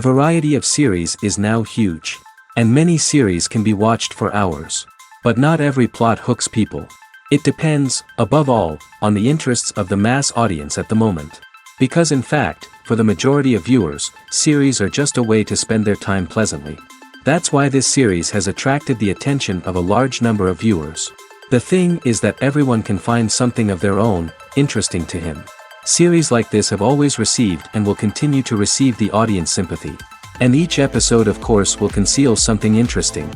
variety of series is now huge. And many series can be watched for hours. But not every plot hooks people. It depends, above all, on the interests of the mass audience at the moment. Because in fact, for the majority of viewers, series are just a way to spend their time pleasantly. That's why this series has attracted the attention of a large number of viewers. The thing is that everyone can find something of their own, interesting to him. Series like this have always received and will continue to receive the audience sympathy. And each episode of course will conceal something interesting.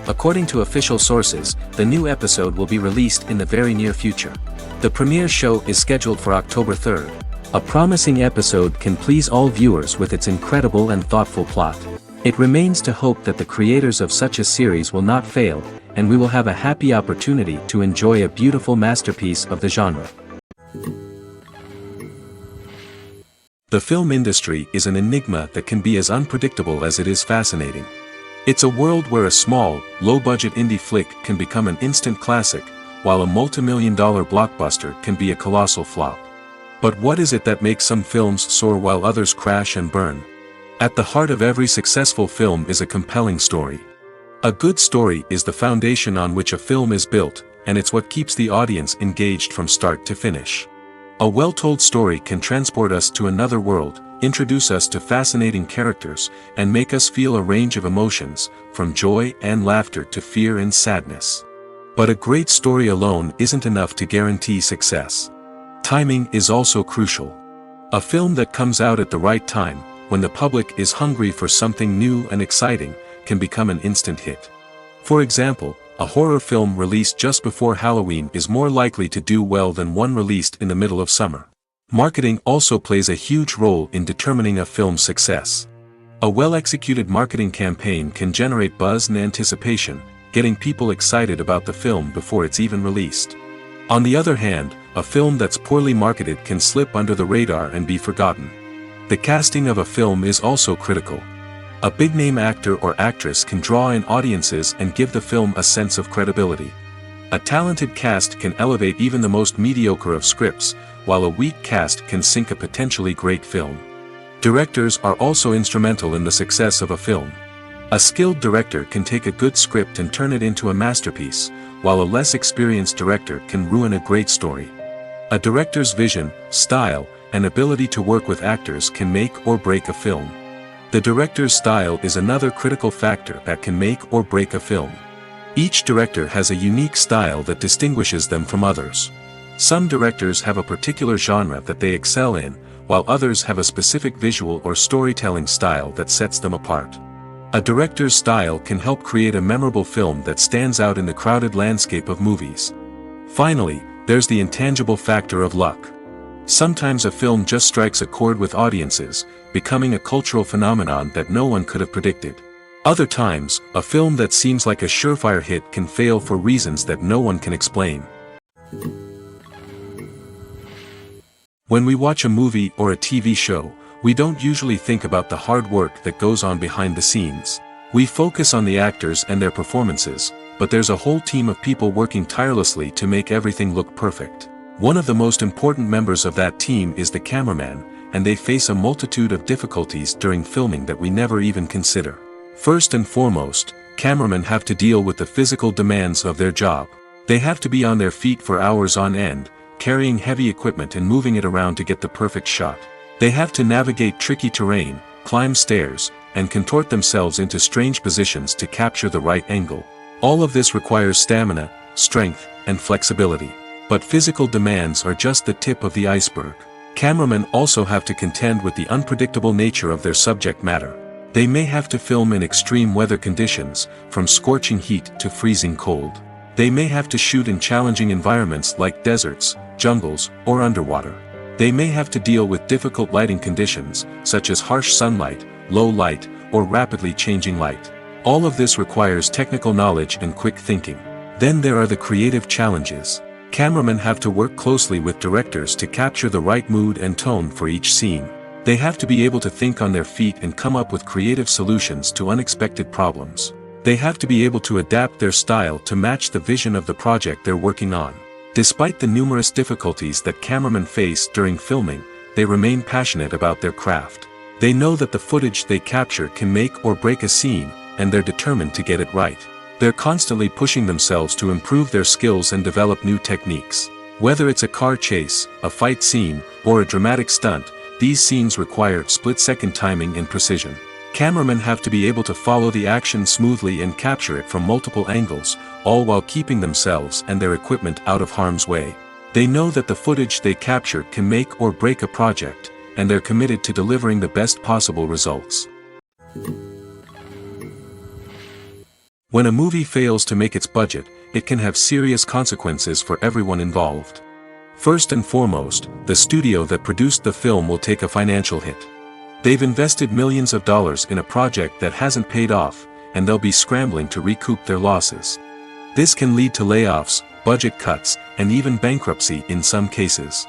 According to official sources, the new episode will be released in the very near future. The premiere show is scheduled for October 3rd. A promising episode can please all viewers with its incredible and thoughtful plot. It remains to hope that the creators of such a series will not fail, and we will have a happy opportunity to enjoy a beautiful masterpiece of the genre. The film industry is an enigma that can be as unpredictable as it is fascinating. It's a world where a small, low-budget indie flick can become an instant classic, while a multi-million-dollar blockbuster can be a colossal flop. But what is it that makes some films soar while others crash and burn? At the heart of every successful film is a compelling story. A good story is the foundation on which a film is built, and it's what keeps the audience engaged from start to finish. A well-told story can transport us to another world, introduce us to fascinating characters, and make us feel a range of emotions, from joy and laughter to fear and sadness. But a great story alone isn't enough to guarantee success. Timing is also crucial. A film that comes out at the right time, when the public is hungry for something new and exciting, can become an instant hit. For example, a horror film released just before Halloween is more likely to do well than one released in the middle of summer. Marketing also plays a huge role in determining a film's success. A well-executed marketing campaign can generate buzz and anticipation, getting people excited about the film before it's even released. On the other hand, a film that's poorly marketed can slip under the radar and be forgotten. The casting of a film is also critical. A big-name actor or actress can draw in audiences and give the film a sense of credibility. A talented cast can elevate even the most mediocre of scripts, while a weak cast can sink a potentially great film. Directors are also instrumental in the success of a film. A skilled director can take a good script and turn it into a masterpiece, while a less experienced director can ruin a great story. A director's vision, style, and ability to work with actors can make or break a film. The director's style is another critical factor that can make or break a film. Each director has a unique style that distinguishes them from others. Some directors have a particular genre that they excel in, while others have a specific visual or storytelling style that sets them apart. A director's style can help create a memorable film that stands out in the crowded landscape of movies. Finally, there's the intangible factor of luck. Sometimes a film just strikes a chord with audiences, becoming a cultural phenomenon that no one could have predicted. Other times, a film that seems like a surefire hit can fail for reasons that no one can explain. When we watch a movie or a TV show, we don't usually think about the hard work that goes on behind the scenes. We focus on the actors and their performances, but there's a whole team of people working tirelessly to make everything look perfect. One of the most important members of that team is the cameraman, and they face a multitude of difficulties during filming that we never even consider. First and foremost, cameramen have to deal with the physical demands of their job. They have to be on their feet for hours on end, carrying heavy equipment and moving it around to get the perfect shot. They have to navigate tricky terrain, climb stairs, and contort themselves into strange positions to capture the right angle. All of this requires stamina, strength, and flexibility. But physical demands are just the tip of the iceberg. Cameramen also have to contend with the unpredictable nature of their subject matter. They may have to film in extreme weather conditions, from scorching heat to freezing cold. They may have to shoot in challenging environments like deserts, jungles, or underwater. They may have to deal with difficult lighting conditions, such as harsh sunlight, low light, or rapidly changing light. All of this requires technical knowledge and quick thinking. Then there are the creative challenges. Cameramen have to work closely with directors to capture the right mood and tone for each scene. They have to be able to think on their feet and come up with creative solutions to unexpected problems. They have to be able to adapt their style to match the vision of the project they're working on. Despite the numerous difficulties that cameramen face during filming, they remain passionate about their craft. They know that the footage they capture can make or break a scene, and they're determined to get it right. They're constantly pushing themselves to improve their skills and develop new techniques. Whether it's a car chase, a fight scene, or a dramatic stunt, these scenes require split-second timing and precision. Cameramen have to be able to follow the action smoothly and capture it from multiple angles, all while keeping themselves and their equipment out of harm's way. They know that the footage they capture can make or break a project, and they're committed to delivering the best possible results. When a movie fails to make its budget, it can have serious consequences for everyone involved. First and foremost, the studio that produced the film will take a financial hit. They've invested millions of dollars in a project that hasn't paid off, and they'll be scrambling to recoup their losses. This can lead to layoffs, budget cuts, and even bankruptcy in some cases.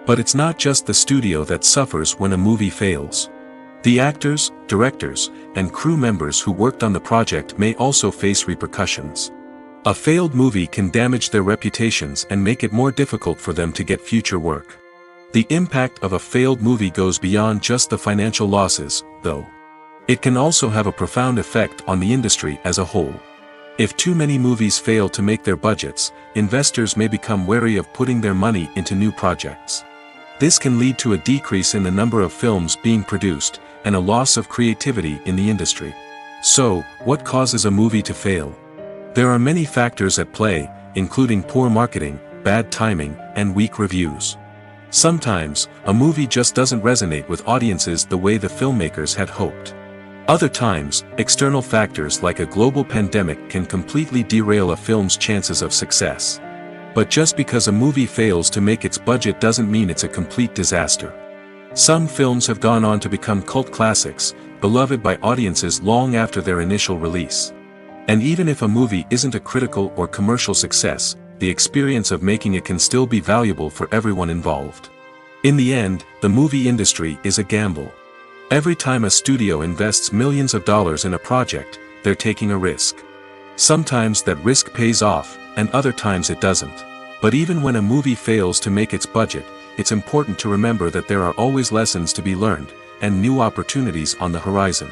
But it's not just the studio that suffers when a movie fails. The actors, directors, and crew members who worked on the project may also face repercussions. A failed movie can damage their reputations and make it more difficult for them to get future work. The impact of a failed movie goes beyond just the financial losses, though. It can also have a profound effect on the industry as a whole. If too many movies fail to make their budgets, investors may become wary of putting their money into new projects. This can lead to a decrease in the number of films being produced, and a loss of creativity in the industry. So, what causes a movie to fail? There are many factors at play, including poor marketing, bad timing, and weak reviews. Sometimes, a movie just doesn't resonate with audiences the way the filmmakers had hoped. Other times, external factors like a global pandemic can completely derail a film's chances of success. But just because a movie fails to make its budget doesn't mean it's a complete disaster. Some films have gone on to become cult classics, beloved by audiences long after their initial release. And even if a movie isn't a critical or commercial success, the experience of making it can still be valuable for everyone involved. In the end, the movie industry is a gamble. Every time a studio invests millions of dollars in a project, they're taking a risk. Sometimes that risk pays off, and other times it doesn't. But even when a movie fails to make its budget, it's important to remember that there are always lessons to be learned, and new opportunities on the horizon.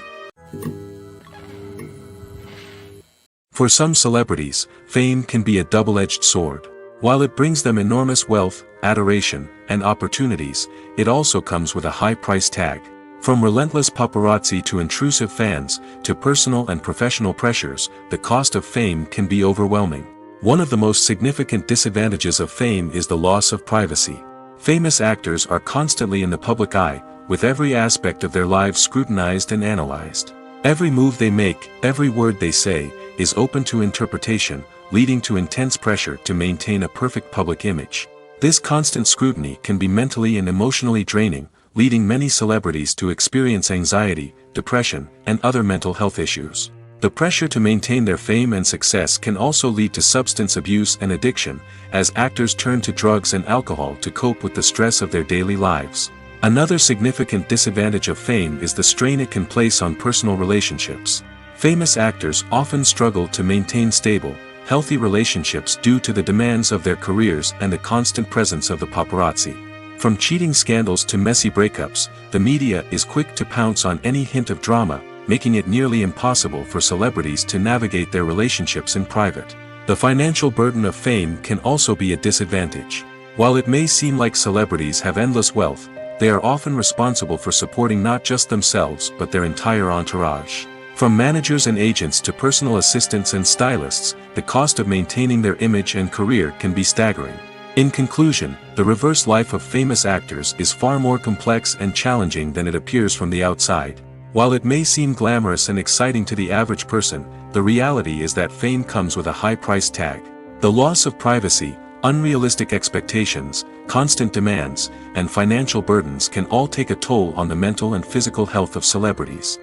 For some celebrities, fame can be a double-edged sword. While it brings them enormous wealth, adoration, and opportunities, it also comes with a high price tag. From relentless paparazzi to intrusive fans, to personal and professional pressures, the cost of fame can be overwhelming. One of the most significant disadvantages of fame is the loss of privacy. Famous actors are constantly in the public eye, with every aspect of their lives scrutinized and analyzed. Every move they make, every word they say, is open to interpretation, leading to intense pressure to maintain a perfect public image. This constant scrutiny can be mentally and emotionally draining, leading many celebrities to experience anxiety, depression, and other mental health issues. The pressure to maintain their fame and success can also lead to substance abuse and addiction, as actors turn to drugs and alcohol to cope with the stress of their daily lives. Another significant disadvantage of fame is the strain it can place on personal relationships. Famous actors often struggle to maintain stable, healthy relationships due to the demands of their careers and the constant presence of the paparazzi. From cheating scandals to messy breakups, the media is quick to pounce on any hint of drama, making it nearly impossible for celebrities to navigate their relationships in private. The financial burden of fame can also be a disadvantage. While it may seem like celebrities have endless wealth, they are often responsible for supporting not just themselves but their entire entourage. From managers and agents to personal assistants and stylists, the cost of maintaining their image and career can be staggering. In conclusion, the reverse life of famous actors is far more complex and challenging than it appears from the outside. While it may seem glamorous and exciting to the average person, the reality is that fame comes with a high price tag. The loss of privacy, unrealistic expectations, constant demands, and financial burdens can all take a toll on the mental and physical health of celebrities.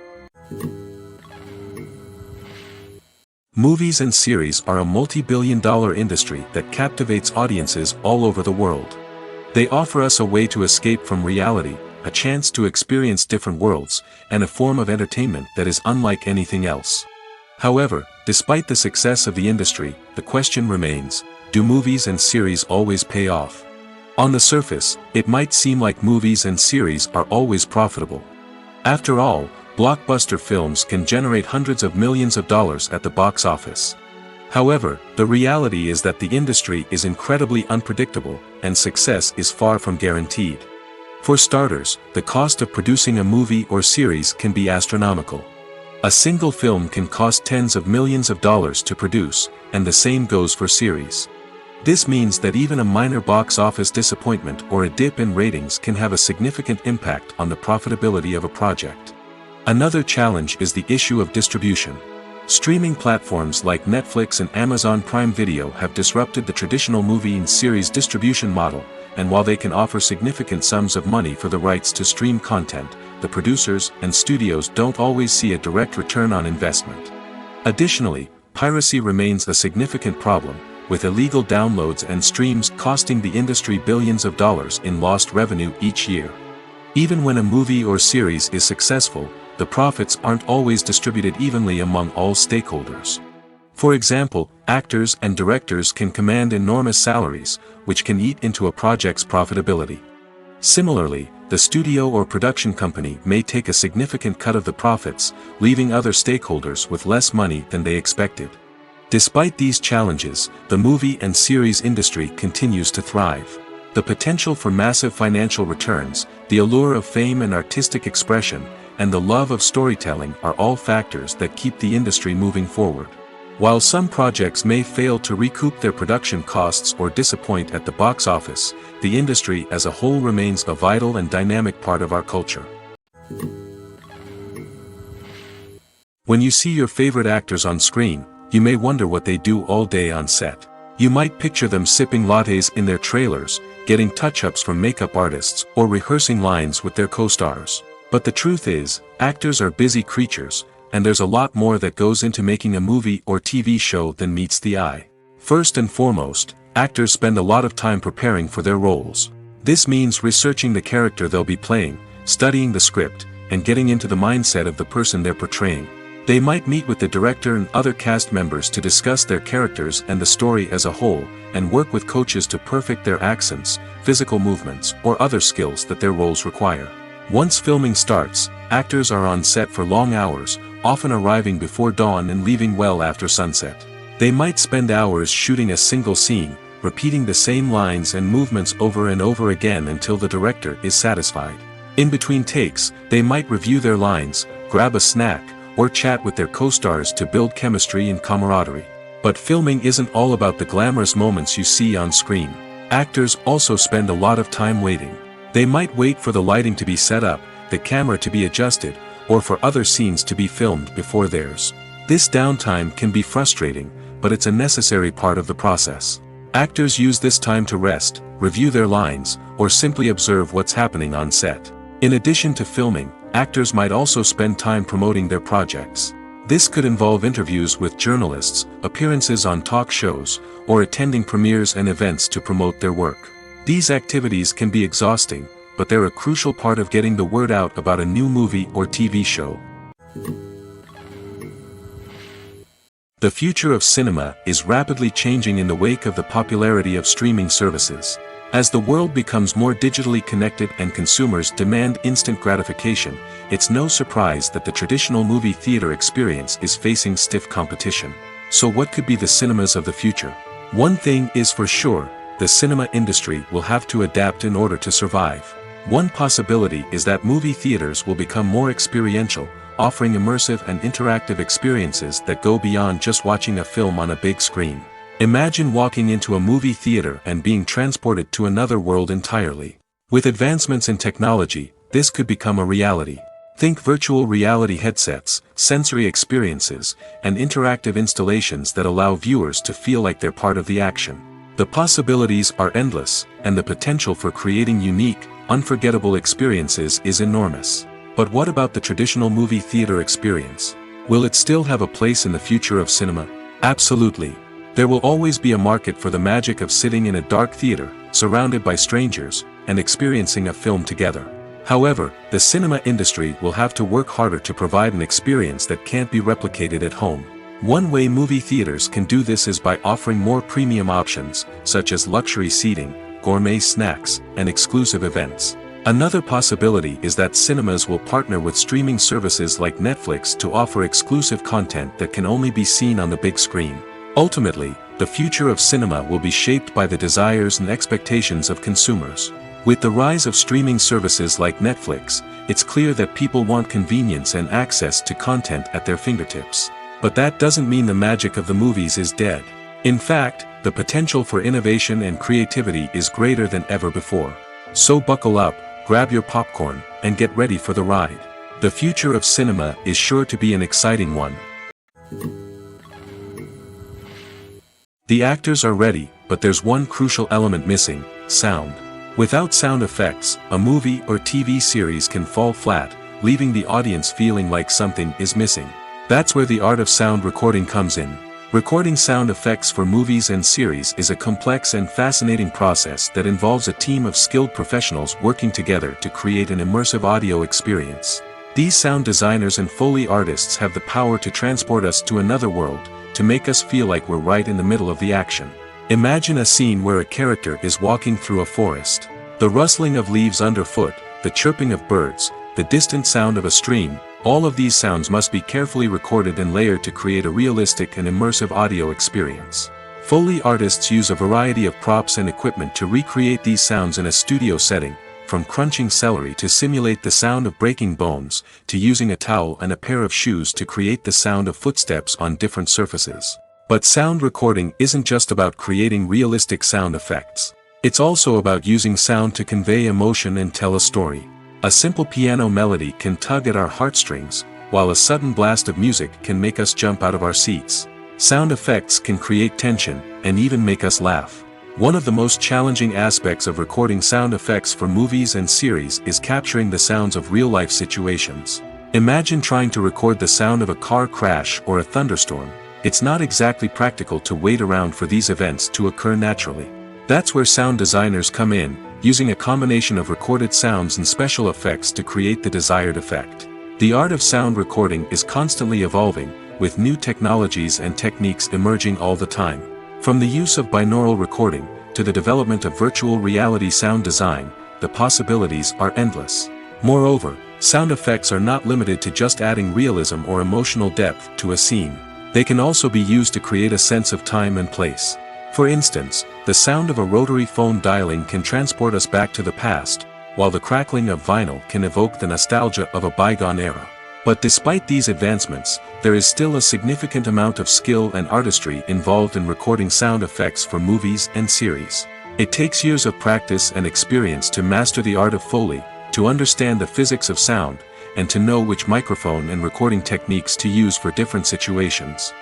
Movies and series are a multi-billion-dollar industry that captivates audiences all over the world. They offer us a way to escape from reality, a chance to experience different worlds, and a form of entertainment that is unlike anything else. However, despite the success of the industry, the question remains, do movies and series always pay off? On the surface, it might seem like movies and series are always profitable. After all, blockbuster films can generate hundreds of millions of dollars at the box office. However, the reality is that the industry is incredibly unpredictable, and success is far from guaranteed. For starters, the cost of producing a movie or series can be astronomical. A single film can cost tens of millions of dollars to produce, and the same goes for series. This means that even a minor box office disappointment or a dip in ratings can have a significant impact on the profitability of a project. Another challenge is the issue of distribution. Streaming platforms like Netflix and Amazon Prime Video have disrupted the traditional movie and series distribution model, and while they can offer significant sums of money for the rights to stream content, the producers and studios don't always see a direct return on investment. Additionally, piracy remains a significant problem, with illegal downloads and streams costing the industry billions of dollars in lost revenue each year. Even when a movie or series is successful, the profits aren't always distributed evenly among all stakeholders. For example, actors and directors can command enormous salaries, which can eat into a project's profitability. Similarly, the studio or production company may take a significant cut of the profits, leaving other stakeholders with less money than they expected. Despite these challenges, the movie and series industry continues to thrive. The potential for massive financial returns, the allure of fame and artistic expression, and the love of storytelling are all factors that keep the industry moving forward. While some projects may fail to recoup their production costs or disappoint at the box office, the industry as a whole remains a vital and dynamic part of our culture. When you see your favorite actors on screen, you may wonder what they do all day on set. You might picture them sipping lattes in their trailers, getting touch-ups from makeup artists, or rehearsing lines with their co-stars. But the truth is, actors are busy creatures, and there's a lot more that goes into making a movie or TV show than meets the eye. First and foremost, actors spend a lot of time preparing for their roles. This means researching the character they'll be playing, studying the script, and getting into the mindset of the person they're portraying. They might meet with the director and other cast members to discuss their characters and the story as a whole, and work with coaches to perfect their accents, physical movements, or other skills that their roles require. Once filming starts, actors are on set for long hours, often arriving before dawn and leaving well after sunset. They might spend hours shooting a single scene, repeating the same lines and movements over and over again until the director is satisfied. In between takes, they might review their lines, grab a snack, or chat with their co-stars to build chemistry and camaraderie. But filming isn't all about the glamorous moments you see on screen. Actors also spend a lot of time waiting. They might wait for the lighting to be set up, the camera to be adjusted, or for other scenes to be filmed before theirs. This downtime can be frustrating, but it's a necessary part of the process. Actors use this time to rest, review their lines, or simply observe what's happening on set. In addition to filming, actors might also spend time promoting their projects. This could involve interviews with journalists, appearances on talk shows, or attending premieres and events to promote their work. These activities can be exhausting, but they're a crucial part of getting the word out about a new movie or TV show. The future of cinema is rapidly changing in the wake of the popularity of streaming services. As the world becomes more digitally connected and consumers demand instant gratification, it's no surprise that the traditional movie theater experience is facing stiff competition. So what could be the cinemas of the future? One thing is for sure, the cinema industry will have to adapt in order to survive. One possibility is that movie theaters will become more experiential, offering immersive and interactive experiences that go beyond just watching a film on a big screen. Imagine walking into a movie theater and being transported to another world entirely. With advancements in technology, this could become a reality. Think virtual reality headsets, sensory experiences, and interactive installations that allow viewers to feel like they're part of the action. The possibilities are endless, and the potential for creating unique, unforgettable experiences is enormous. But what about the traditional movie theater experience? Will it still have a place in the future of cinema? Absolutely. There will always be a market for the magic of sitting in a dark theater, surrounded by strangers, and experiencing a film together. However, the cinema industry will have to work harder to provide an experience that can't be replicated at home. One way movie theaters can do this is by offering more premium options, such as luxury seating, gourmet snacks, and exclusive events. Another possibility is that cinemas will partner with streaming services like Netflix to offer exclusive content that can only be seen on the big screen. Ultimately, the future of cinema will be shaped by the desires and expectations of consumers. With the rise of streaming services like Netflix, it's clear that people want convenience and access to content at their fingertips. But that doesn't mean the magic of the movies is dead. In fact, the potential for innovation and creativity is greater than ever before. So buckle up, grab your popcorn, and get ready for the ride. The future of cinema is sure to be an exciting one. The actors are ready, but there's one crucial element missing: sound. Without sound effects, a movie or TV series can fall flat, leaving the audience feeling like something is missing. That's where the art of sound recording comes in. Recording sound effects for movies and series is a complex and fascinating process that involves a team of skilled professionals working together to create an immersive audio experience. These sound designers and Foley artists have the power to transport us to another world, to make us feel like we're right in the middle of the action. Imagine a scene where a character is walking through a forest. The rustling of leaves underfoot, the chirping of birds, the distant sound of a stream, all of these sounds must be carefully recorded and layered to create a realistic and immersive audio experience. Foley artists use a variety of props and equipment to recreate these sounds in a studio setting, from crunching celery to simulate the sound of breaking bones, to using a towel and a pair of shoes to create the sound of footsteps on different surfaces. But sound recording isn't just about creating realistic sound effects. It's also about using sound to convey emotion and tell a story. A simple piano melody can tug at our heartstrings, while a sudden blast of music can make us jump out of our seats. Sound effects can create tension, and even make us laugh. One of the most challenging aspects of recording sound effects for movies and series is capturing the sounds of real-life situations. Imagine trying to record the sound of a car crash or a thunderstorm. It's not exactly practical to wait around for these events to occur naturally. That's where sound designers come in, using a combination of recorded sounds and special effects to create the desired effect. The art of sound recording is constantly evolving, with new technologies and techniques emerging all the time. From the use of binaural recording, to the development of virtual reality sound design, the possibilities are endless. Moreover, sound effects are not limited to just adding realism or emotional depth to a scene. They can also be used to create a sense of time and place. For instance, the sound of a rotary phone dialing can transport us back to the past, while the crackling of vinyl can evoke the nostalgia of a bygone era. But despite these advancements, there is still a significant amount of skill and artistry involved in recording sound effects for movies and series. It takes years of practice and experience to master the art of Foley, to understand the physics of sound, and to know which microphone and recording techniques to use for different situations.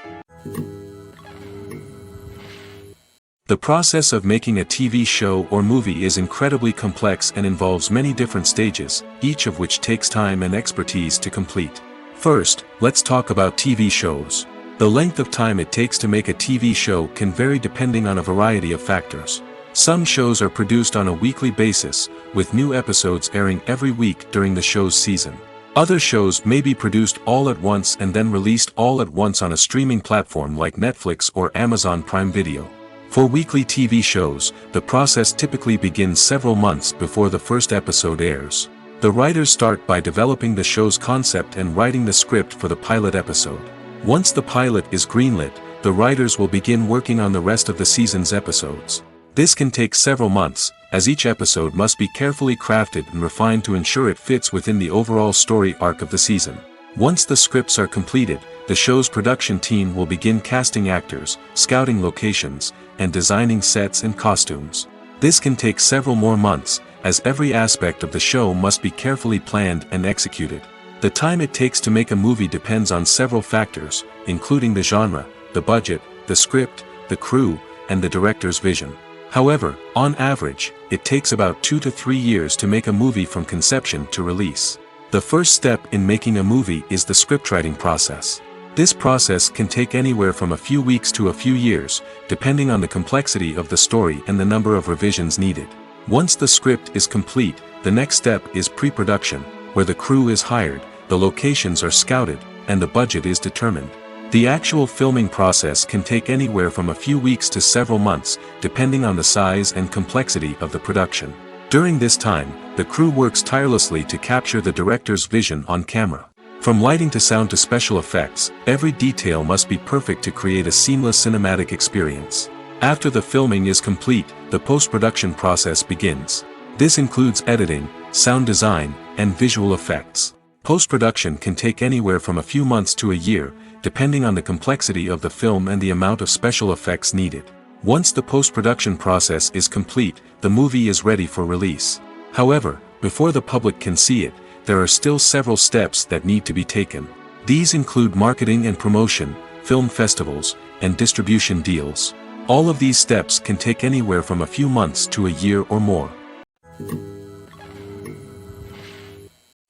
The process of making a TV show or movie is incredibly complex and involves many different stages, each of which takes time and expertise to complete. First, let's talk about TV shows. The length of time it takes to make a TV show can vary depending on a variety of factors. Some shows are produced on a weekly basis, with new episodes airing every week during the show's season. Other shows may be produced all at once and then released all at once on a streaming platform like Netflix or Amazon Prime Video. For weekly TV shows, the process typically begins several months before the first episode airs. The writers start by developing the show's concept and writing the script for the pilot episode. Once the pilot is greenlit, the writers will begin working on the rest of the season's episodes. This can take several months, as each episode must be carefully crafted and refined to ensure it fits within the overall story arc of the season. Once the scripts are completed, the show's production team will begin casting actors, scouting locations, and designing sets and costumes. This can take several more months, as every aspect of the show must be carefully planned and executed. The time it takes to make a movie depends on several factors, including the genre, the budget, the script, the crew, and the director's vision. However, on average, it takes about 2 to 3 years to make a movie from conception to release. The first step in making a movie is the scriptwriting process. This process can take anywhere from a few weeks to a few years, depending on the complexity of the story and the number of revisions needed. Once the script is complete, the next step is pre-production, where the crew is hired, the locations are scouted, and the budget is determined. The actual filming process can take anywhere from a few weeks to several months, depending on the size and complexity of the production. During this time, the crew works tirelessly to capture the director's vision on camera. From lighting to sound to special effects, every detail must be perfect to create a seamless cinematic experience. After the filming is complete, the post-production process begins. This includes editing, sound design, and visual effects. Post-production can take anywhere from a few months to a year, depending on the complexity of the film and the amount of special effects needed. Once the post-production process is complete, the movie is ready for release. However, before the public can see it, there are still several steps that need to be taken. These include marketing and promotion, film festivals, and distribution deals. All of these steps can take anywhere from a few months to a year or more.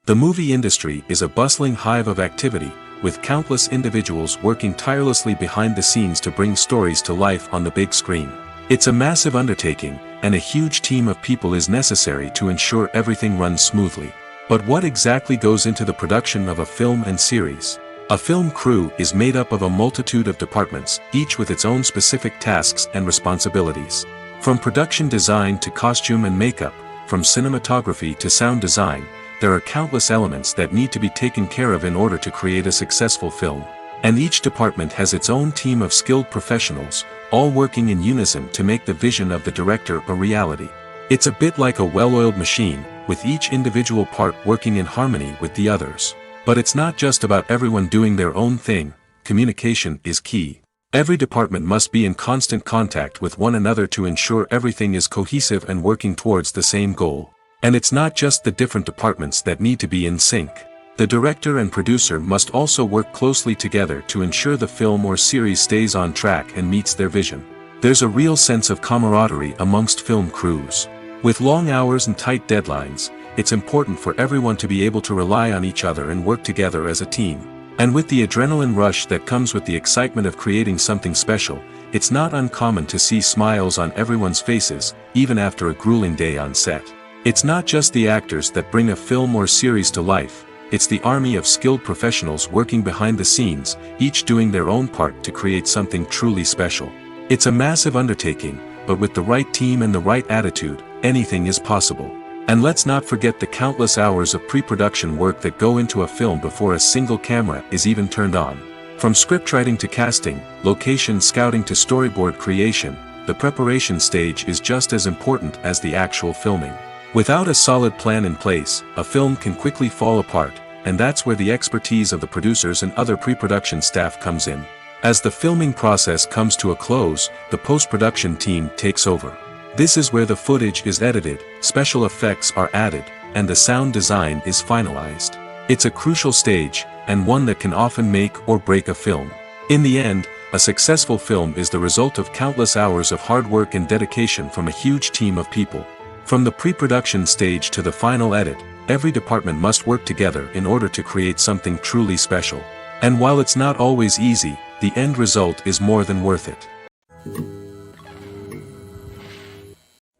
The movie industry is a bustling hive of activity, with countless individuals working tirelessly behind the scenes to bring stories to life on the big screen. It's a massive undertaking, and a huge team of people is necessary to ensure everything runs smoothly. But what exactly goes into the production of a film and series? A film crew is made up of a multitude of departments, each with its own specific tasks and responsibilities. From production design to costume and makeup, from cinematography to sound design, there are countless elements that need to be taken care of in order to create a successful film. And each department has its own team of skilled professionals, all working in unison to make the vision of the director a reality. It's a bit like a well-oiled machine, with each individual part working in harmony with the others. But it's not just about everyone doing their own thing. Communication is key. Every department must be in constant contact with one another to ensure everything is cohesive and working towards the same goal. And it's not just the different departments that need to be in sync. The director and producer must also work closely together to ensure the film or series stays on track and meets their vision. There's a real sense of camaraderie amongst film crews. With long hours and tight deadlines, it's important for everyone to be able to rely on each other and work together as a team. And with the adrenaline rush that comes with the excitement of creating something special, it's not uncommon to see smiles on everyone's faces, even after a grueling day on set. It's not just the actors that bring a film or series to life, it's the army of skilled professionals working behind the scenes, each doing their own part to create something truly special. It's a massive undertaking, but with the right team and the right attitude, anything is possible. And let's not forget the countless hours of pre-production work that go into a film before a single camera is even turned on. From scriptwriting to casting, location scouting to storyboard creation, the preparation stage is just as important as the actual filming. Without a solid plan in place, a film can quickly fall apart, and that's where the expertise of the producers and other pre-production staff comes in. As the filming process comes to a close, the post-production team takes over. This is where the footage is edited, special effects are added, and the sound design is finalized. It's a crucial stage, and one that can often make or break a film. In the end, a successful film is the result of countless hours of hard work and dedication from a huge team of people. From the pre-production stage to the final edit, every department must work together in order to create something truly special. And while it's not always easy, the end result is more than worth it.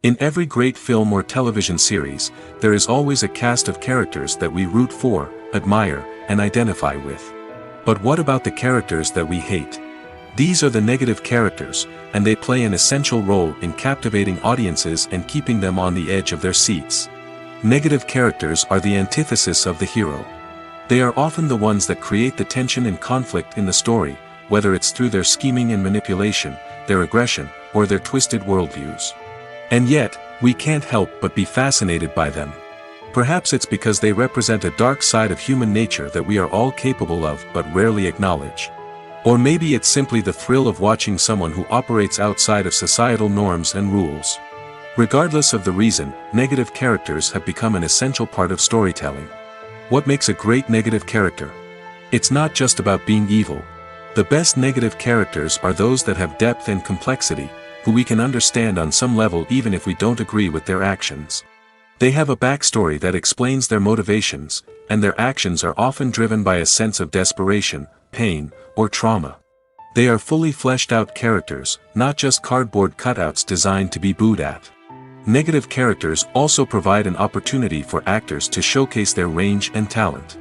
In every great film or television series, there is always a cast of characters that we root for, admire, and identify with. But what about the characters that we hate? These are the negative characters, and they play an essential role in captivating audiences and keeping them on the edge of their seats. Negative characters are the antithesis of the hero. They are often the ones that create the tension and conflict in the story, whether it's through their scheming and manipulation, their aggression, or their twisted worldviews. And yet, we can't help but be fascinated by them. Perhaps it's because they represent a dark side of human nature that we are all capable of but rarely acknowledge. Or maybe it's simply the thrill of watching someone who operates outside of societal norms and rules. Regardless of the reason, negative characters have become an essential part of storytelling. What makes a great negative character? It's not just about being evil. The best negative characters are those that have depth and complexity, who we can understand on some level even if we don't agree with their actions. They have a backstory that explains their motivations, and their actions are often driven by a sense of desperation, pain, or trauma. They are fully fleshed out characters, not just cardboard cutouts designed to be booed at. Negative characters also provide an opportunity for actors to showcase their range and talent.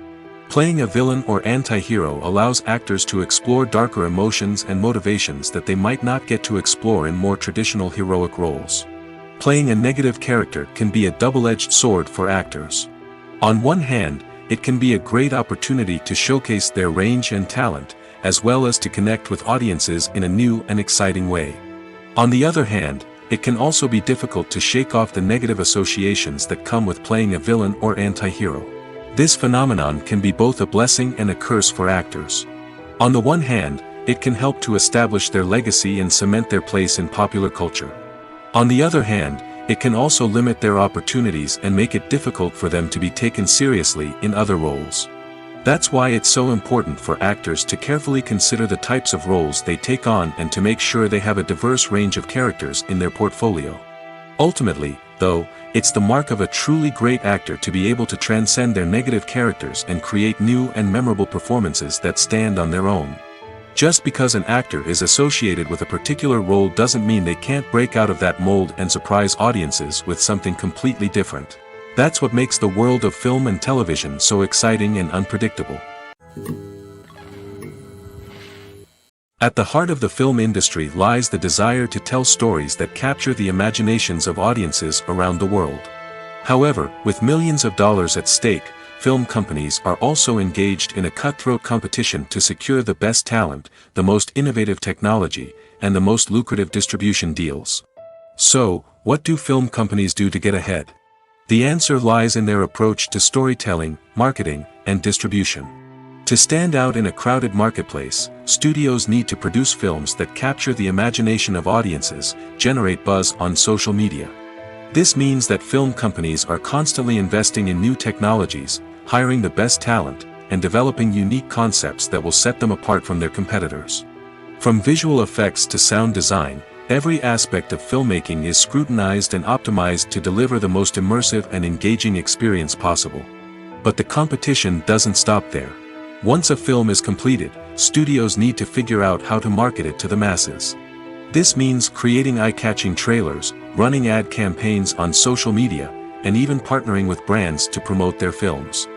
Playing a villain or anti-hero allows actors to explore darker emotions and motivations that they might not get to explore in more traditional heroic roles. Playing a negative character can be a double-edged sword for actors. On one hand, it can be a great opportunity to showcase their range and talent, as well as to connect with audiences in a new and exciting way. On the other hand, it can also be difficult to shake off the negative associations that come with playing a villain or anti-hero. This phenomenon can be both a blessing and a curse for actors. On the one hand, it can help to establish their legacy and cement their place in popular culture. On the other hand, it can also limit their opportunities and make it difficult for them to be taken seriously in other roles. That's why it's so important for actors to carefully consider the types of roles they take on and to make sure they have a diverse range of characters in their portfolio. Ultimately, though, it's the mark of a truly great actor to be able to transcend their negative characters and create new and memorable performances that stand on their own. Just because an actor is associated with a particular role doesn't mean they can't break out of that mold and surprise audiences with something completely different. That's what makes the world of film and television so exciting and unpredictable. At the heart of the film industry lies the desire to tell stories that capture the imaginations of audiences around the world. However, with millions of dollars at stake, film companies are also engaged in a cutthroat competition to secure the best talent, the most innovative technology, and the most lucrative distribution deals. So, what do film companies do to get ahead? The answer lies in their approach to storytelling, marketing, and distribution. To stand out in a crowded marketplace, studios need to produce films that capture the imagination of audiences, generate buzz on social media. This means that film companies are constantly investing in new technologies, hiring the best talent, and developing unique concepts that will set them apart from their competitors. From visual effects to sound design, every aspect of filmmaking is scrutinized and optimized to deliver the most immersive and engaging experience possible. But the competition doesn't stop there. Once a film is completed, studios need to figure out how to market it to the masses. This means creating eye-catching trailers, running ad campaigns on social media, and even partnering with brands to promote their films.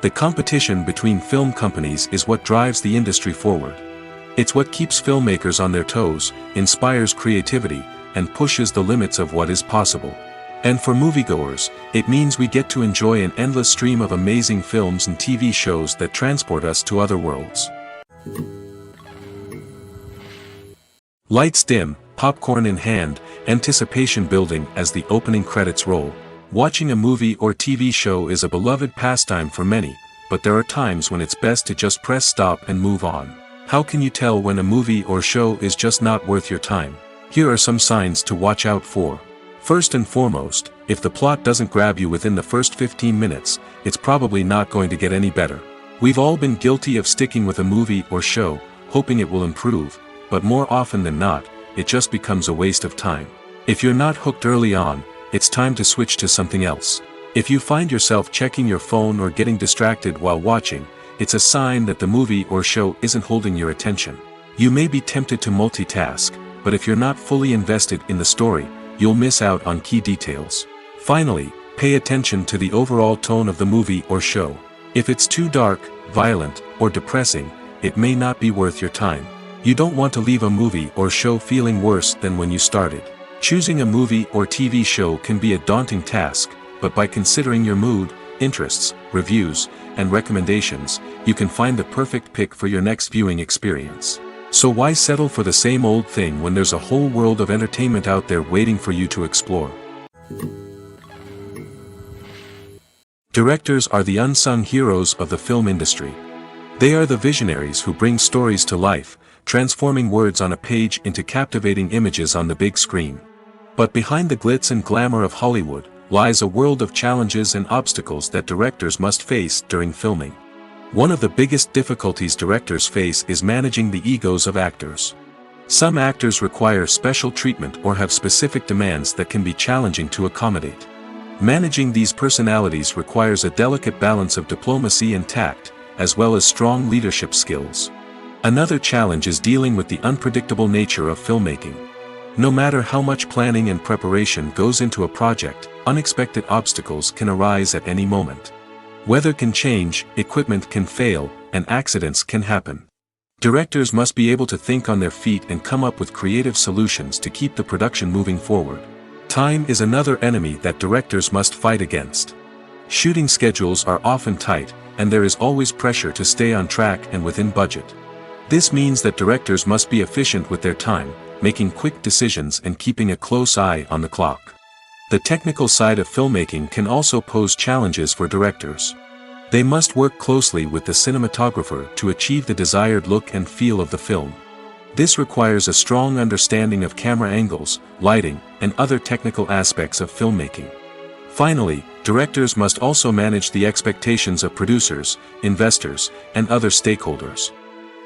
The competition between film companies is what drives the industry forward. It's what keeps filmmakers on their toes, inspires creativity, and pushes the limits of what is possible. And for moviegoers, it means we get to enjoy an endless stream of amazing films and TV shows that transport us to other worlds. Lights dim, popcorn in hand, anticipation building as the opening credits roll. Watching a movie or TV show is a beloved pastime for many, but there are times when it's best to just press stop and move on. How can you tell when a movie or show is just not worth your time? Here are some signs to watch out for. First and foremost, if the plot doesn't grab you within the first 15 minutes, it's probably not going to get any better. We've all been guilty of sticking with a movie or show, hoping it will improve, but more often than not, it just becomes a waste of time. If you're not hooked early on, it's time to switch to something else. If you find yourself checking your phone or getting distracted while watching, it's a sign that the movie or show isn't holding your attention. You may be tempted to multitask, but if you're not fully invested in the story, you'll miss out on key details. Finally, pay attention to the overall tone of the movie or show. If it's too dark, violent, or depressing, it may not be worth your time. You don't want to leave a movie or show feeling worse than when you started. Choosing a movie or TV show can be a daunting task, but by considering your mood, interests, reviews, and recommendations, you can find the perfect pick for your next viewing experience. So why settle for the same old thing when there's a whole world of entertainment out there waiting for you to explore? Directors are the unsung heroes of the film industry. They are the visionaries who bring stories to life, transforming words on a page into captivating images on the big screen. But behind the glitz and glamour of Hollywood lies a world of challenges and obstacles that directors must face during filming. One of the biggest difficulties directors face is managing the egos of actors. Some actors require special treatment or have specific demands that can be challenging to accommodate. Managing these personalities requires a delicate balance of diplomacy and tact, as well as strong leadership skills. Another challenge is dealing with the unpredictable nature of filmmaking. No matter how much planning and preparation goes into a project, unexpected obstacles can arise at any moment. Weather can change, equipment can fail, and accidents can happen. Directors must be able to think on their feet and come up with creative solutions to keep the production moving forward. Time is another enemy that directors must fight against. Shooting schedules are often tight, and there is always pressure to stay on track and within budget. This means that directors must be efficient with their time, making quick decisions and keeping a close eye on the clock. The technical side of filmmaking can also pose challenges for directors. They must work closely with the cinematographer to achieve the desired look and feel of the film. This requires a strong understanding of camera angles, lighting, and other technical aspects of filmmaking. Finally, directors must also manage the expectations of producers, investors, and other stakeholders.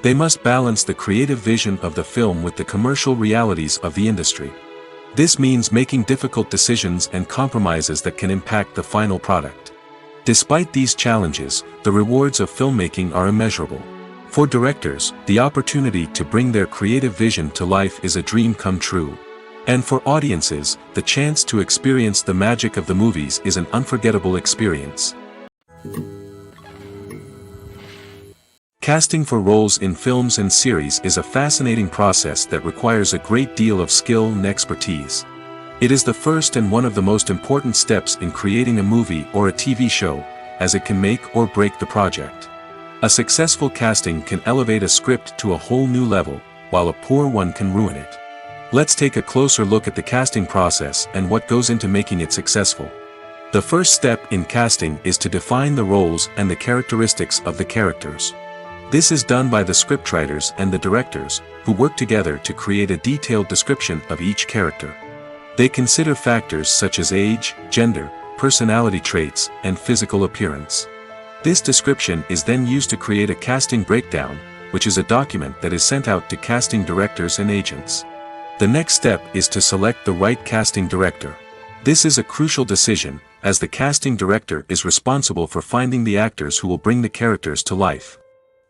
They must balance the creative vision of the film with the commercial realities of the industry. This means making difficult decisions and compromises that can impact the final product. Despite these challenges, the rewards of filmmaking are immeasurable. For directors, the opportunity to bring their creative vision to life is a dream come true. And for audiences, the chance to experience the magic of the movies is an unforgettable experience. Casting for roles in films and series is a fascinating process that requires a great deal of skill and expertise. It is the first and one of the most important steps in creating a movie or a TV show, as it can make or break the project. A successful casting can elevate a script to a whole new level, while a poor one can ruin it. Let's take a closer look at the casting process and what goes into making it successful. The first step in casting is to define the roles and the characteristics of the characters. This is done by the scriptwriters and the directors, who work together to create a detailed description of each character. They consider factors such as age, gender, personality traits, and physical appearance. This description is then used to create a casting breakdown, which is a document that is sent out to casting directors and agents. The next step is to select the right casting director. This is a crucial decision, as the casting director is responsible for finding the actors who will bring the characters to life.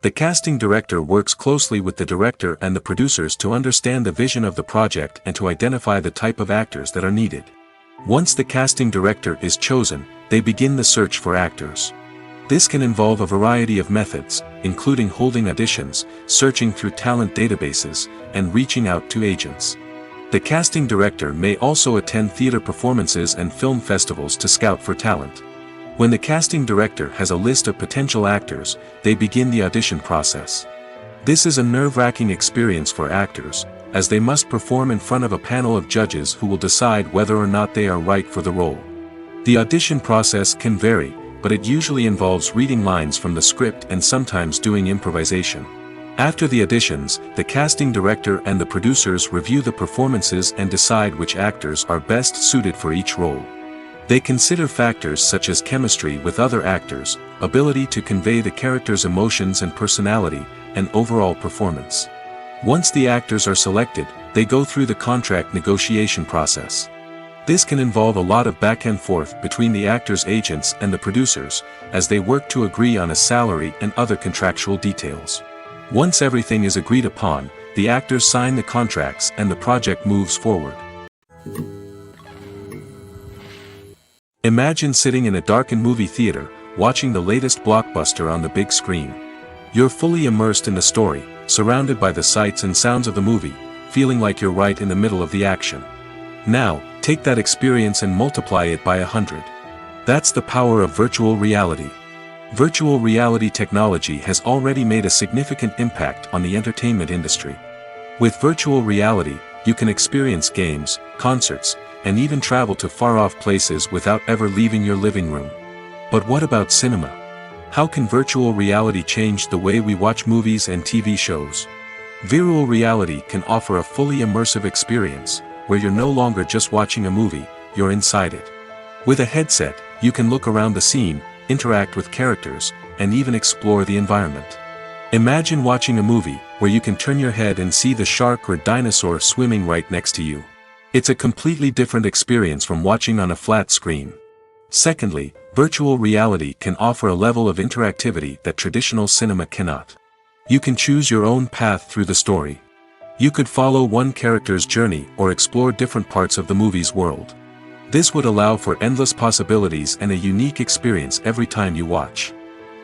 The casting director works closely with the director and the producers to understand the vision of the project and to identify the type of actors that are needed. Once the casting director is chosen, they begin the search for actors. This can involve a variety of methods, including holding auditions, searching through talent databases, and reaching out to agents. The casting director may also attend theater performances and film festivals to scout for talent. When the casting director has a list of potential actors, they begin the audition process. This is a nerve-wracking experience for actors, as they must perform in front of a panel of judges who will decide whether or not they are right for the role. The audition process can vary, but it usually involves reading lines from the script and sometimes doing improvisation. After the auditions, the casting director and the producers review the performances and decide which actors are best suited for each role. They consider factors such as chemistry with other actors, ability to convey the character's emotions and personality, and overall performance. Once the actors are selected, they go through the contract negotiation process. This can involve a lot of back and forth between the actors' agents and the producers, as they work to agree on a salary and other contractual details. Once everything is agreed upon, the actors sign the contracts and the project moves forward. Imagine sitting in a darkened movie theater, watching the latest blockbuster on the big screen. You're fully immersed in the story, surrounded by the sights and sounds of the movie, feeling like you're right in the middle of the action. Now, take that experience and multiply it by 100. That's the power of virtual reality. Virtual reality technology has already made a significant impact on the entertainment industry. With virtual reality, you can experience games, concerts, and even travel to far-off places without ever leaving your living room. But what about cinema? How can virtual reality change the way we watch movies and TV shows? Virtual reality can offer a fully immersive experience, where you're no longer just watching a movie, you're inside it. With a headset, you can look around the scene, interact with characters, and even explore the environment. Imagine watching a movie, where you can turn your head and see the shark or dinosaur swimming right next to you. It's a completely different experience from watching on a flat screen. Secondly, virtual reality can offer a level of interactivity that traditional cinema cannot. You can choose your own path through the story. You could follow one character's journey or explore different parts of the movie's world. This would allow for endless possibilities and a unique experience every time you watch.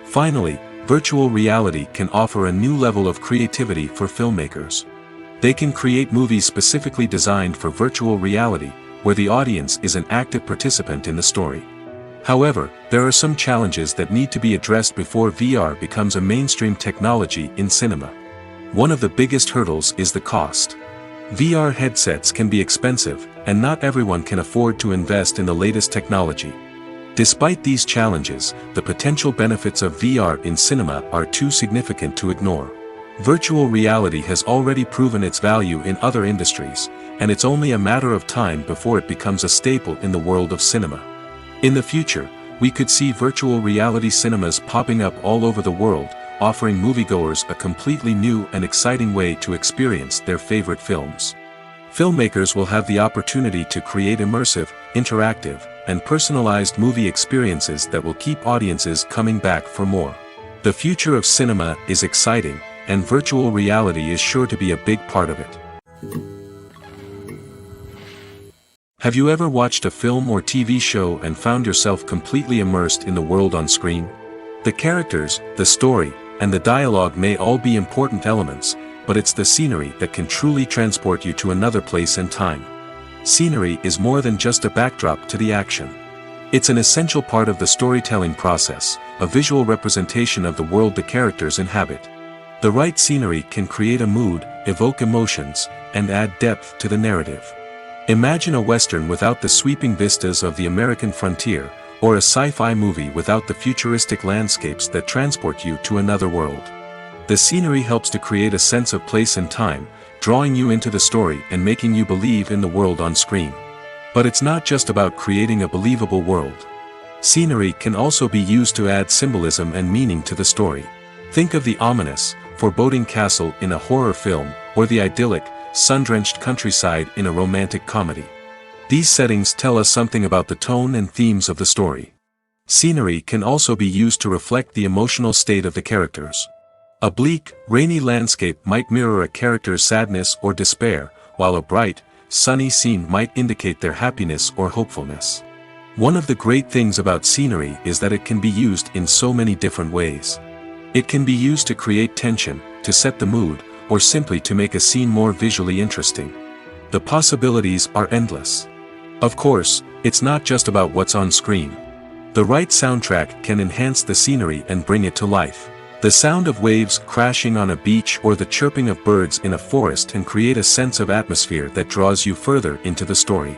Finally, virtual reality can offer a new level of creativity for filmmakers. They can create movies specifically designed for virtual reality, where the audience is an active participant in the story. However, there are some challenges that need to be addressed before VR becomes a mainstream technology in cinema. One of the biggest hurdles is the cost. VR headsets can be expensive, and not everyone can afford to invest in the latest technology. Despite these challenges, the potential benefits of VR in cinema are too significant to ignore. Virtual reality has already proven its value in other industries, and it's only a matter of time before it becomes a staple in the world of cinema. In the future, we could see virtual reality cinemas popping up all over the world, offering moviegoers a completely new and exciting way to experience their favorite films. Filmmakers will have the opportunity to create immersive, interactive, and personalized movie experiences that will keep audiences coming back for more. The future of cinema is exciting, and virtual reality is sure to be a big part of it. Have you ever watched a film or TV show and found yourself completely immersed in the world on screen? The characters, the story, and the dialogue may all be important elements, but it's the scenery that can truly transport you to another place and time. Scenery is more than just a backdrop to the action. It's an essential part of the storytelling process, a visual representation of the world the characters inhabit. The right scenery can create a mood, evoke emotions, and add depth to the narrative. Imagine a Western without the sweeping vistas of the American frontier, or a sci-fi movie without the futuristic landscapes that transport you to another world. The scenery helps to create a sense of place and time, drawing you into the story and making you believe in the world on screen. But it's not just about creating a believable world. Scenery can also be used to add symbolism and meaning to the story. Think of the ominous, foreboding castle in a horror film, or the idyllic, sun-drenched countryside in a romantic comedy. These settings tell us something about the tone and themes of the story. Scenery can also be used to reflect the emotional state of the characters. A bleak, rainy landscape might mirror a character's sadness or despair, while a bright, sunny scene might indicate their happiness or hopefulness. One of the great things about scenery is that it can be used in so many different ways. It can be used to create tension, to set the mood, or simply to make a scene more visually interesting. The possibilities are endless. Of course, it's not just about what's on screen. The right soundtrack can enhance the scenery and bring it to life. The sound of waves crashing on a beach or the chirping of birds in a forest can create a sense of atmosphere that draws you further into the story.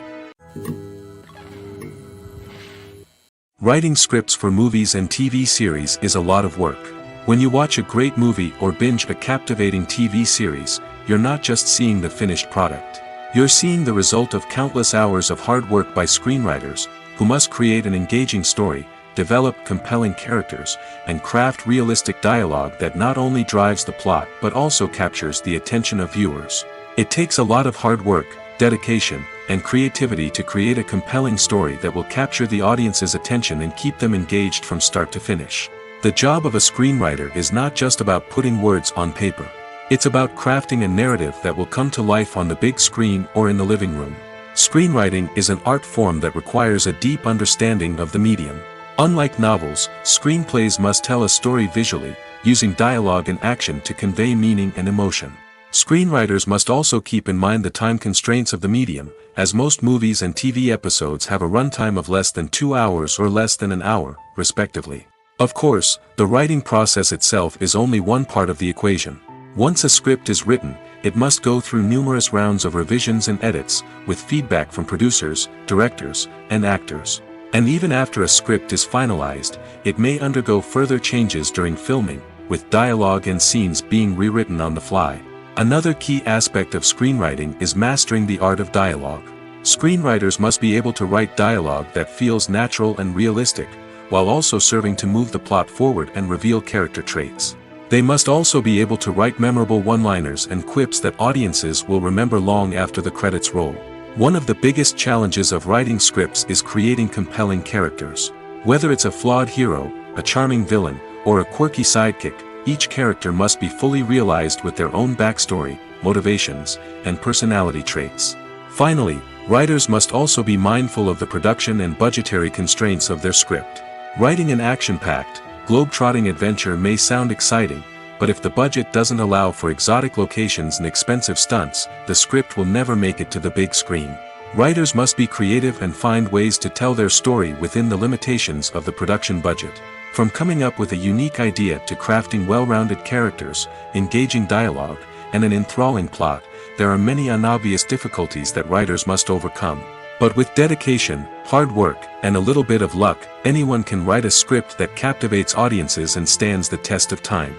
Writing scripts for movies and TV series is a lot of work. When you watch a great movie or binge a captivating TV series, you're not just seeing the finished product. You're seeing the result of countless hours of hard work by screenwriters, who must create an engaging story, develop compelling characters, and craft realistic dialogue that not only drives the plot but also captures the attention of viewers. It takes a lot of hard work, dedication, and creativity to create a compelling story that will capture the audience's attention and keep them engaged from start to finish. The job of a screenwriter is not just about putting words on paper. It's about crafting a narrative that will come to life on the big screen or in the living room. Screenwriting is an art form that requires a deep understanding of the medium. Unlike novels, screenplays must tell a story visually, using dialogue and action to convey meaning and emotion. Screenwriters must also keep in mind the time constraints of the medium, as most movies and TV episodes have a runtime of less than 2 hours or less than an hour, respectively. Of course, the writing process itself is only one part of the equation. Once a script is written, it must go through numerous rounds of revisions and edits, with feedback from producers, directors, and actors. And even after a script is finalized, it may undergo further changes during filming, with dialogue and scenes being rewritten on the fly. Another key aspect of screenwriting is mastering the art of dialogue. Screenwriters must be able to write dialogue that feels natural and realistic, while also serving to move the plot forward and reveal character traits. They must also be able to write memorable one-liners and quips that audiences will remember long after the credits roll. One of the biggest challenges of writing scripts is creating compelling characters. Whether it's a flawed hero, a charming villain, or a quirky sidekick, each character must be fully realized with their own backstory, motivations, and personality traits. Finally, writers must also be mindful of the production and budgetary constraints of their script. Writing an action-packed, globe-trotting adventure may sound exciting, but if the budget doesn't allow for exotic locations and expensive stunts, the script will never make it to the big screen. Writers must be creative and find ways to tell their story within the limitations of the production budget. From coming up with a unique idea to crafting well-rounded characters, engaging dialogue, and an enthralling plot, there are many unobvious difficulties that writers must overcome. But with dedication, hard work, and a little bit of luck, anyone can write a script that captivates audiences and stands the test of time.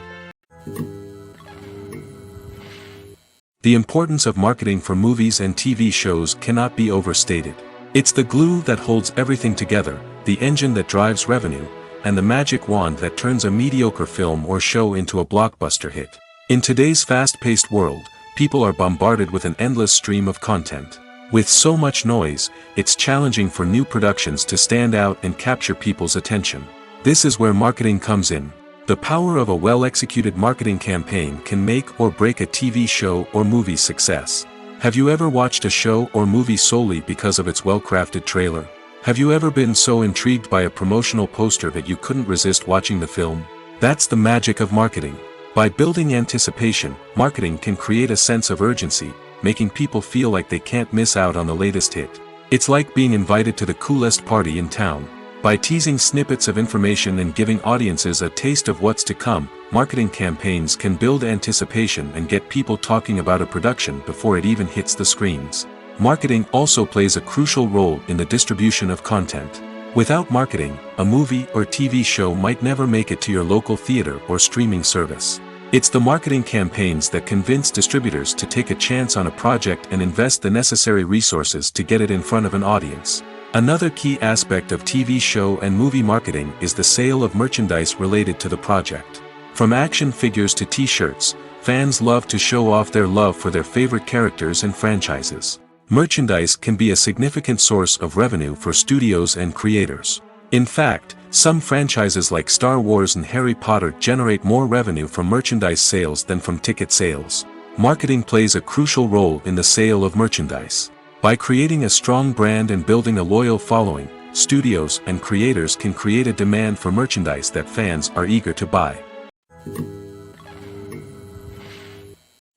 The importance of marketing for movies and TV shows cannot be overstated. It's the glue that holds everything together, the engine that drives revenue, and the magic wand that turns a mediocre film or show into a blockbuster hit. In today's fast-paced world, people are bombarded with an endless stream of content. With so much noise, it's challenging for new productions to stand out and capture people's attention. This is where marketing comes in. The power of a well-executed marketing campaign can make or break a TV show or movie's success. Have you ever watched a show or movie solely because of its well-crafted trailer? Have you ever been so intrigued by a promotional poster that you couldn't resist watching the film? That's the magic of marketing. By building anticipation, marketing can create a sense of urgency, making people feel like they can't miss out on the latest hit. It's like being invited to the coolest party in town. By teasing snippets of information and giving audiences a taste of what's to come, marketing campaigns can build anticipation and get people talking about a production before it even hits the screens. Marketing also plays a crucial role in the distribution of content. Without marketing, a movie or TV show might never make it to your local theater or streaming service. It's the marketing campaigns that convince distributors to take a chance on a project and invest the necessary resources to get it in front of an audience. Another key aspect of TV show and movie marketing is the sale of merchandise related to the project. From action figures to t-shirts, fans love to show off their love for their favorite characters and franchises. Merchandise can be a significant source of revenue for studios and creators. In fact, some franchises like Star Wars and Harry Potter generate more revenue from merchandise sales than from ticket sales. Marketing plays a crucial role in the sale of merchandise. By creating a strong brand and building a loyal following, studios and creators can create a demand for merchandise that fans are eager to buy.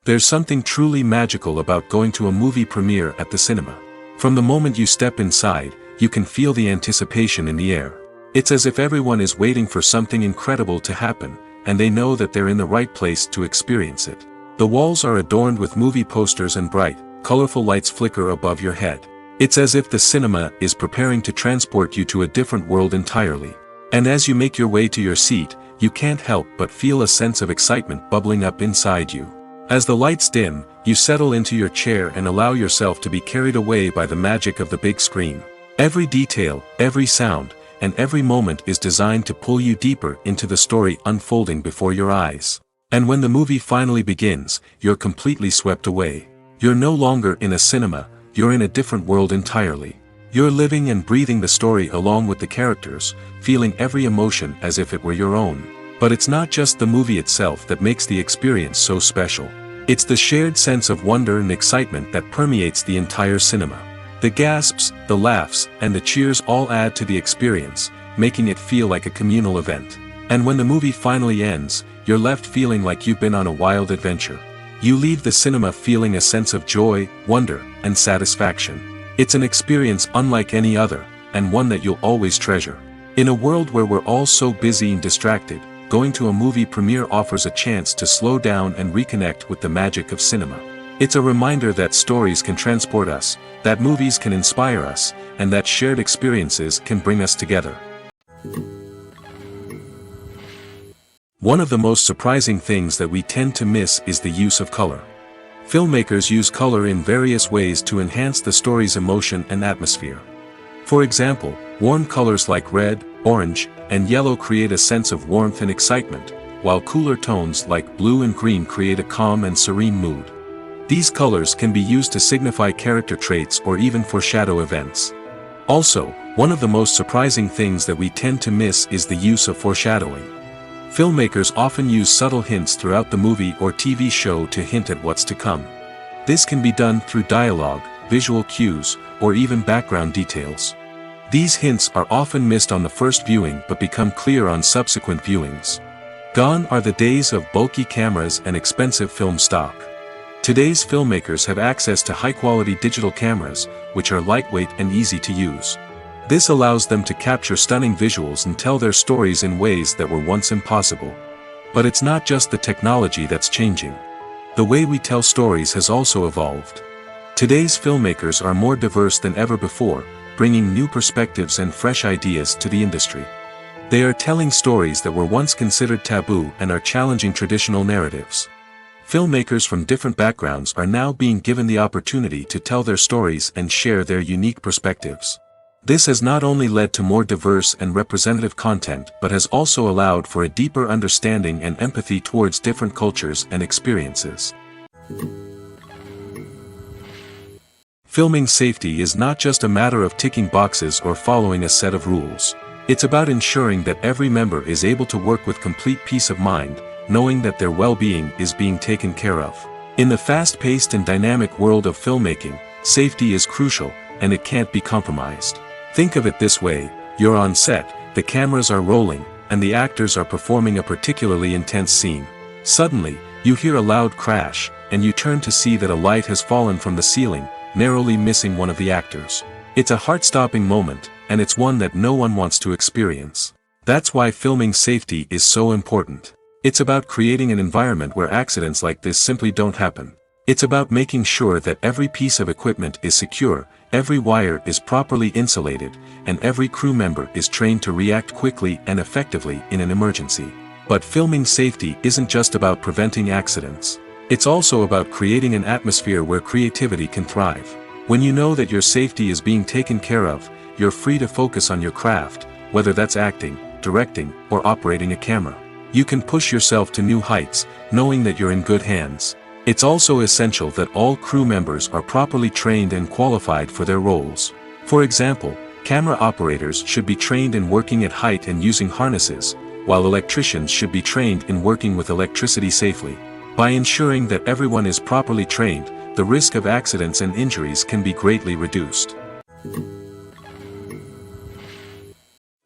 There's something truly magical about going to a movie premiere at the cinema. From the moment you step inside, you can feel the anticipation in the air. It's as if everyone is waiting for something incredible to happen, and they know that they're in the right place to experience it. The walls are adorned with movie posters and bright, colorful lights flicker above your head. It's as if the cinema is preparing to transport you to a different world entirely. And as you make your way to your seat, you can't help but feel a sense of excitement bubbling up inside you. As the lights dim, you settle into your chair and allow yourself to be carried away by the magic of the big screen. Every detail, every sound, and every moment is designed to pull you deeper into the story unfolding before your eyes. And when the movie finally begins, you're completely swept away. You're no longer in a cinema, you're in a different world entirely. You're living and breathing the story along with the characters, feeling every emotion as if it were your own. But it's not just the movie itself that makes the experience so special. It's the shared sense of wonder and excitement that permeates the entire cinema. The gasps, the laughs, and the cheers all add to the experience, making it feel like a communal event. And when the movie finally ends, you're left feeling like you've been on a wild adventure. You leave the cinema feeling a sense of joy, wonder, and satisfaction. It's an experience unlike any other, and one that you'll always treasure. In a world where we're all so busy and distracted, going to a movie premiere offers a chance to slow down and reconnect with the magic of cinema. It's a reminder that stories can transport us, that movies can inspire us, and that shared experiences can bring us together. One of the most surprising things that we tend to miss is the use of color. Filmmakers use color in various ways to enhance the story's emotion and atmosphere. For example, warm colors like red, orange, and yellow create a sense of warmth and excitement, while cooler tones like blue and green create a calm and serene mood. These colors can be used to signify character traits or even foreshadow events. Also, one of the most surprising things that we tend to miss is the use of foreshadowing. Filmmakers often use subtle hints throughout the movie or TV show to hint at what's to come. This can be done through dialogue, visual cues, or even background details. These hints are often missed on the first viewing but become clear on subsequent viewings. Gone are the days of bulky cameras and expensive film stock. Today's filmmakers have access to high-quality digital cameras, which are lightweight and easy to use. This allows them to capture stunning visuals and tell their stories in ways that were once impossible. But it's not just the technology that's changing. The way we tell stories has also evolved. Today's filmmakers are more diverse than ever before, bringing new perspectives and fresh ideas to the industry. They are telling stories that were once considered taboo and are challenging traditional narratives. Filmmakers from different backgrounds are now being given the opportunity to tell their stories and share their unique perspectives. This has not only led to more diverse and representative content but has also allowed for a deeper understanding and empathy towards different cultures and experiences. Filming safety is not just a matter of ticking boxes or following a set of rules. It's about ensuring that every member is able to work with complete peace of mind, knowing that their well-being is being taken care of. In the fast-paced and dynamic world of filmmaking, safety is crucial, and it can't be compromised. Think of it this way: you're on set, the cameras are rolling, and the actors are performing a particularly intense scene. Suddenly, you hear a loud crash, and you turn to see that a light has fallen from the ceiling, narrowly missing one of the actors. It's a heart-stopping moment, and it's one that no one wants to experience. That's why filming safety is so important. It's about creating an environment where accidents like this simply don't happen. It's about making sure that every piece of equipment is secure, every wire is properly insulated, and every crew member is trained to react quickly and effectively in an emergency. But filming safety isn't just about preventing accidents. It's also about creating an atmosphere where creativity can thrive. When you know that your safety is being taken care of, you're free to focus on your craft, whether that's acting, directing, or operating a camera. You can push yourself to new heights, knowing that you're in good hands. It's also essential that all crew members are properly trained and qualified for their roles. For example, camera operators should be trained in working at height and using harnesses, while electricians should be trained in working with electricity safely. By ensuring that everyone is properly trained, the risk of accidents and injuries can be greatly reduced.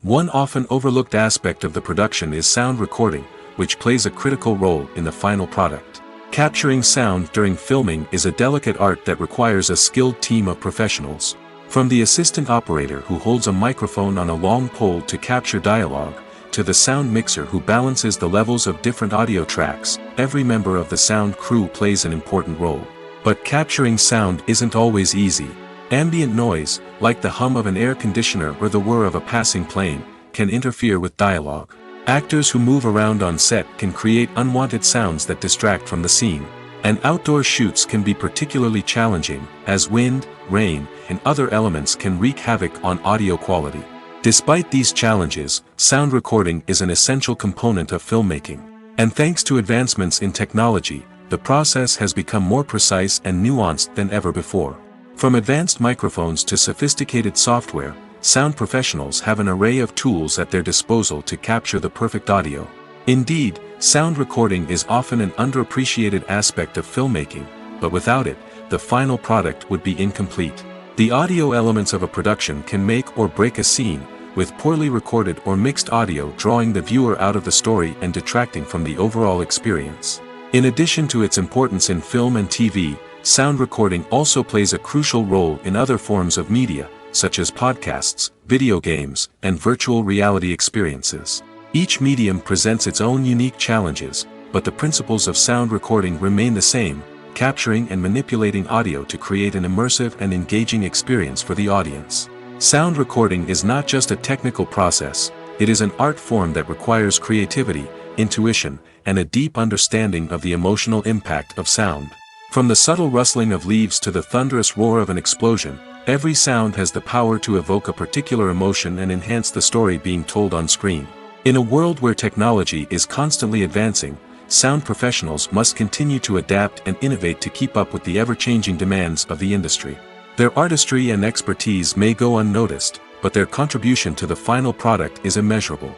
One often overlooked aspect of the production is sound recording, which plays a critical role in the final product. Capturing sound during filming is a delicate art that requires a skilled team of professionals. From the assistant operator who holds a microphone on a long pole to capture dialogue, to the sound mixer who balances the levels of different audio tracks, every member of the sound crew plays an important role. But capturing sound isn't always easy. Ambient noise, like the hum of an air conditioner or the whir of a passing plane, can interfere with dialogue. Actors who move around on set can create unwanted sounds that distract from the scene. And outdoor shoots can be particularly challenging, as wind, rain, and other elements can wreak havoc on audio quality. Despite these challenges, sound recording is an essential component of filmmaking. And thanks to advancements in technology, the process has become more precise and nuanced than ever before. From advanced microphones to sophisticated software, sound professionals have an array of tools at their disposal to capture the perfect audio. Indeed, sound recording is often an underappreciated aspect of filmmaking, but without it, the final product would be incomplete. The audio elements of a production can make or break a scene, with poorly recorded or mixed audio drawing the viewer out of the story and detracting from the overall experience. In addition to its importance in film and TV, sound recording also plays a crucial role in other forms of media, such as podcasts, video games, and virtual reality experiences. Each medium presents its own unique challenges, but the principles of sound recording remain the same: capturing and manipulating audio to create an immersive and engaging experience for the audience. Sound recording is not just a technical process, it is an art form that requires creativity, intuition, and a deep understanding of the emotional impact of sound. From the subtle rustling of leaves to the thunderous roar of an explosion, every sound has the power to evoke a particular emotion and enhance the story being told on screen. In a world where technology is constantly advancing, sound professionals must continue to adapt and innovate to keep up with the ever-changing demands of the industry. Their artistry and expertise may go unnoticed, but their contribution to the final product is immeasurable.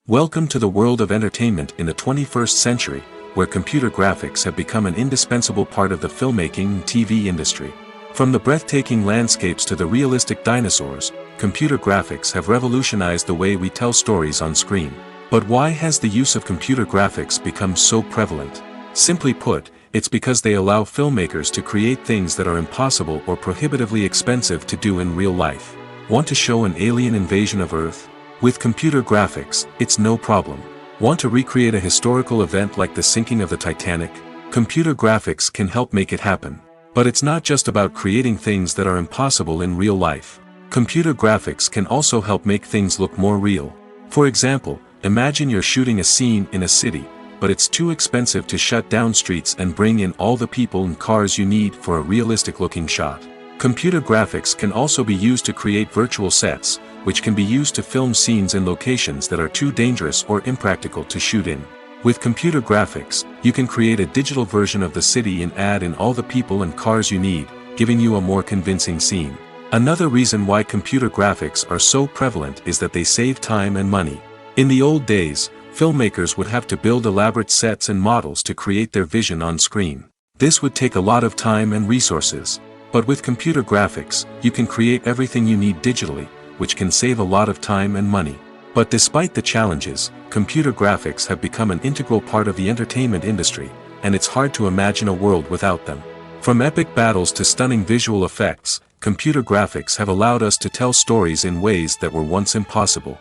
Welcome to the world of entertainment in the 21st century, where computer graphics have become an indispensable part of the filmmaking and TV industry. From the breathtaking landscapes to the realistic dinosaurs, computer graphics have revolutionized the way we tell stories on screen. But why has the use of computer graphics become so prevalent? Simply put, it's because they allow filmmakers to create things that are impossible or prohibitively expensive to do in real life. Want to show an alien invasion of Earth? With computer graphics, it's no problem. Want to recreate a historical event like the sinking of the Titanic? Computer graphics can help make it happen. But it's not just about creating things that are impossible in real life. Computer graphics can also help make things look more real. For example, imagine you're shooting a scene in a city, but it's too expensive to shut down streets and bring in all the people and cars you need for a realistic-looking shot. Computer graphics can also be used to create virtual sets, which can be used to film scenes in locations that are too dangerous or impractical to shoot in. With computer graphics, you can create a digital version of the city and add in all the people and cars you need, giving you a more convincing scene. Another reason why computer graphics are so prevalent is that they save time and money. In the old days, filmmakers would have to build elaborate sets and models to create their vision on screen. This would take a lot of time and resources. But with computer graphics, you can create everything you need digitally, which can save a lot of time and money. But despite the challenges, computer graphics have become an integral part of the entertainment industry, and it's hard to imagine a world without them. From epic battles to stunning visual effects, computer graphics have allowed us to tell stories in ways that were once impossible.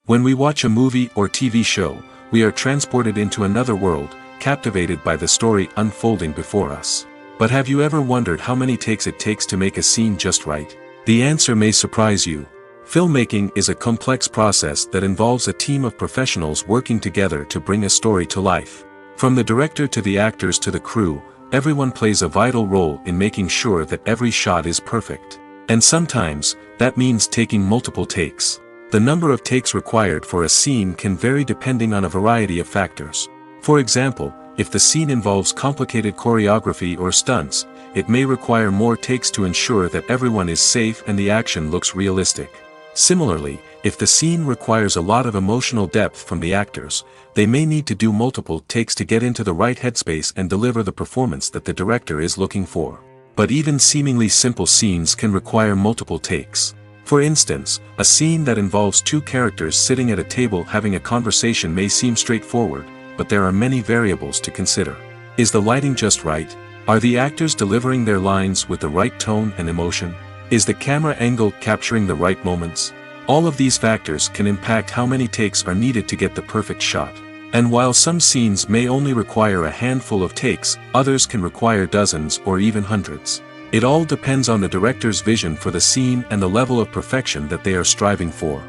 When we watch a movie or TV show, we are transported into another world, captivated by the story unfolding before us. But have you ever wondered how many takes it takes to make a scene just right? The answer may surprise you. Filmmaking is a complex process that involves a team of professionals working together to bring a story to life. From the director to the actors to the crew, everyone plays a vital role in making sure that every shot is perfect. And sometimes, that means taking multiple takes. The number of takes required for a scene can vary depending on a variety of factors. For example, if the scene involves complicated choreography or stunts, it may require more takes to ensure that everyone is safe and the action looks realistic. Similarly, if the scene requires a lot of emotional depth from the actors, they may need to do multiple takes to get into the right headspace and deliver the performance that the director is looking for. But even seemingly simple scenes can require multiple takes. For instance, a scene that involves two characters sitting at a table having a conversation may seem straightforward, but there are many variables to consider. Is the lighting just right? Are the actors delivering their lines with the right tone and emotion? Is the camera angle capturing the right moments? All of these factors can impact how many takes are needed to get the perfect shot. And while some scenes may only require a handful of takes, others can require dozens or even hundreds. It all depends on the director's vision for the scene and the level of perfection that they are striving for.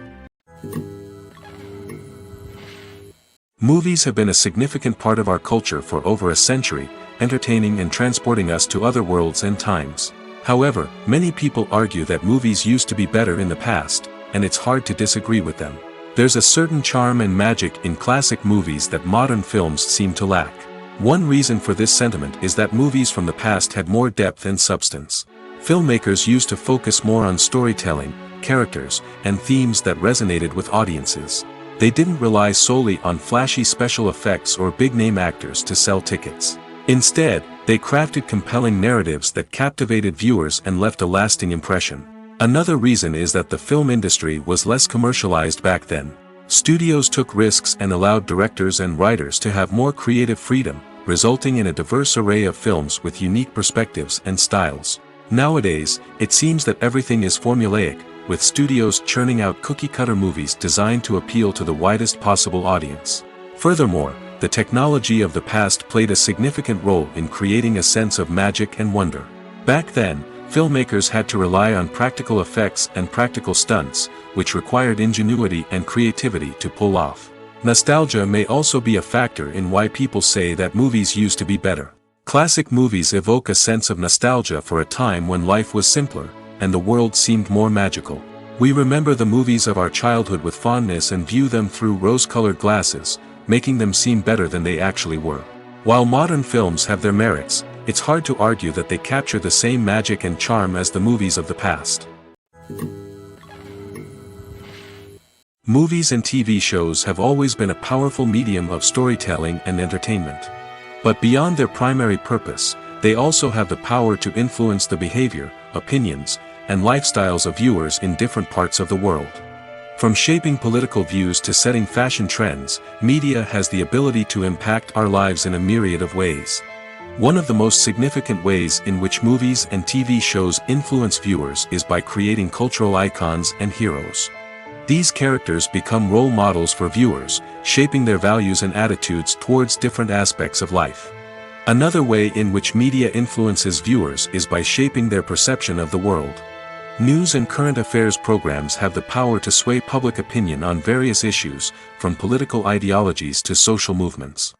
Movies have been a significant part of our culture for over a century, entertaining and transporting us to other worlds and times. However, many people argue that movies used to be better in the past, and it's hard to disagree with them. There's a certain charm and magic in classic movies that modern films seem to lack. One reason for this sentiment is that movies from the past had more depth and substance. Filmmakers used to focus more on storytelling, characters, and themes that resonated with audiences. They didn't rely solely on flashy special effects or big-name actors to sell tickets. Instead, they crafted compelling narratives that captivated viewers and left a lasting impression. Another reason is that the film industry was less commercialized back then. Studios took risks and allowed directors and writers to have more creative freedom, resulting in a diverse array of films with unique perspectives and styles. Nowadays, it seems that everything is formulaic, with studios churning out cookie-cutter movies designed to appeal to the widest possible audience. Furthermore, the technology of the past played a significant role in creating a sense of magic and wonder. Back then, filmmakers had to rely on practical effects and practical stunts, which required ingenuity and creativity to pull off. Nostalgia may also be a factor in why people say that movies used to be better. Classic movies evoke a sense of nostalgia for a time when life was simpler, and the world seemed more magical. We remember the movies of our childhood with fondness and view them through rose-colored glasses, making them seem better than they actually were. While modern films have their merits, it's hard to argue that they capture the same magic and charm as the movies of the past. Movies and TV shows have always been a powerful medium of storytelling and entertainment. But beyond their primary purpose, they also have the power to influence the behavior, opinions, and lifestyles of viewers in different parts of the world. From shaping political views to setting fashion trends, media has the ability to impact our lives in a myriad of ways. One of the most significant ways in which movies and TV shows influence viewers is by creating cultural icons and heroes. These characters become role models for viewers, shaping their values and attitudes towards different aspects of life. Another way in which media influences viewers is by shaping their perception of the world. News and current affairs programs have the power to sway public opinion on various issues, from political ideologies to social movements.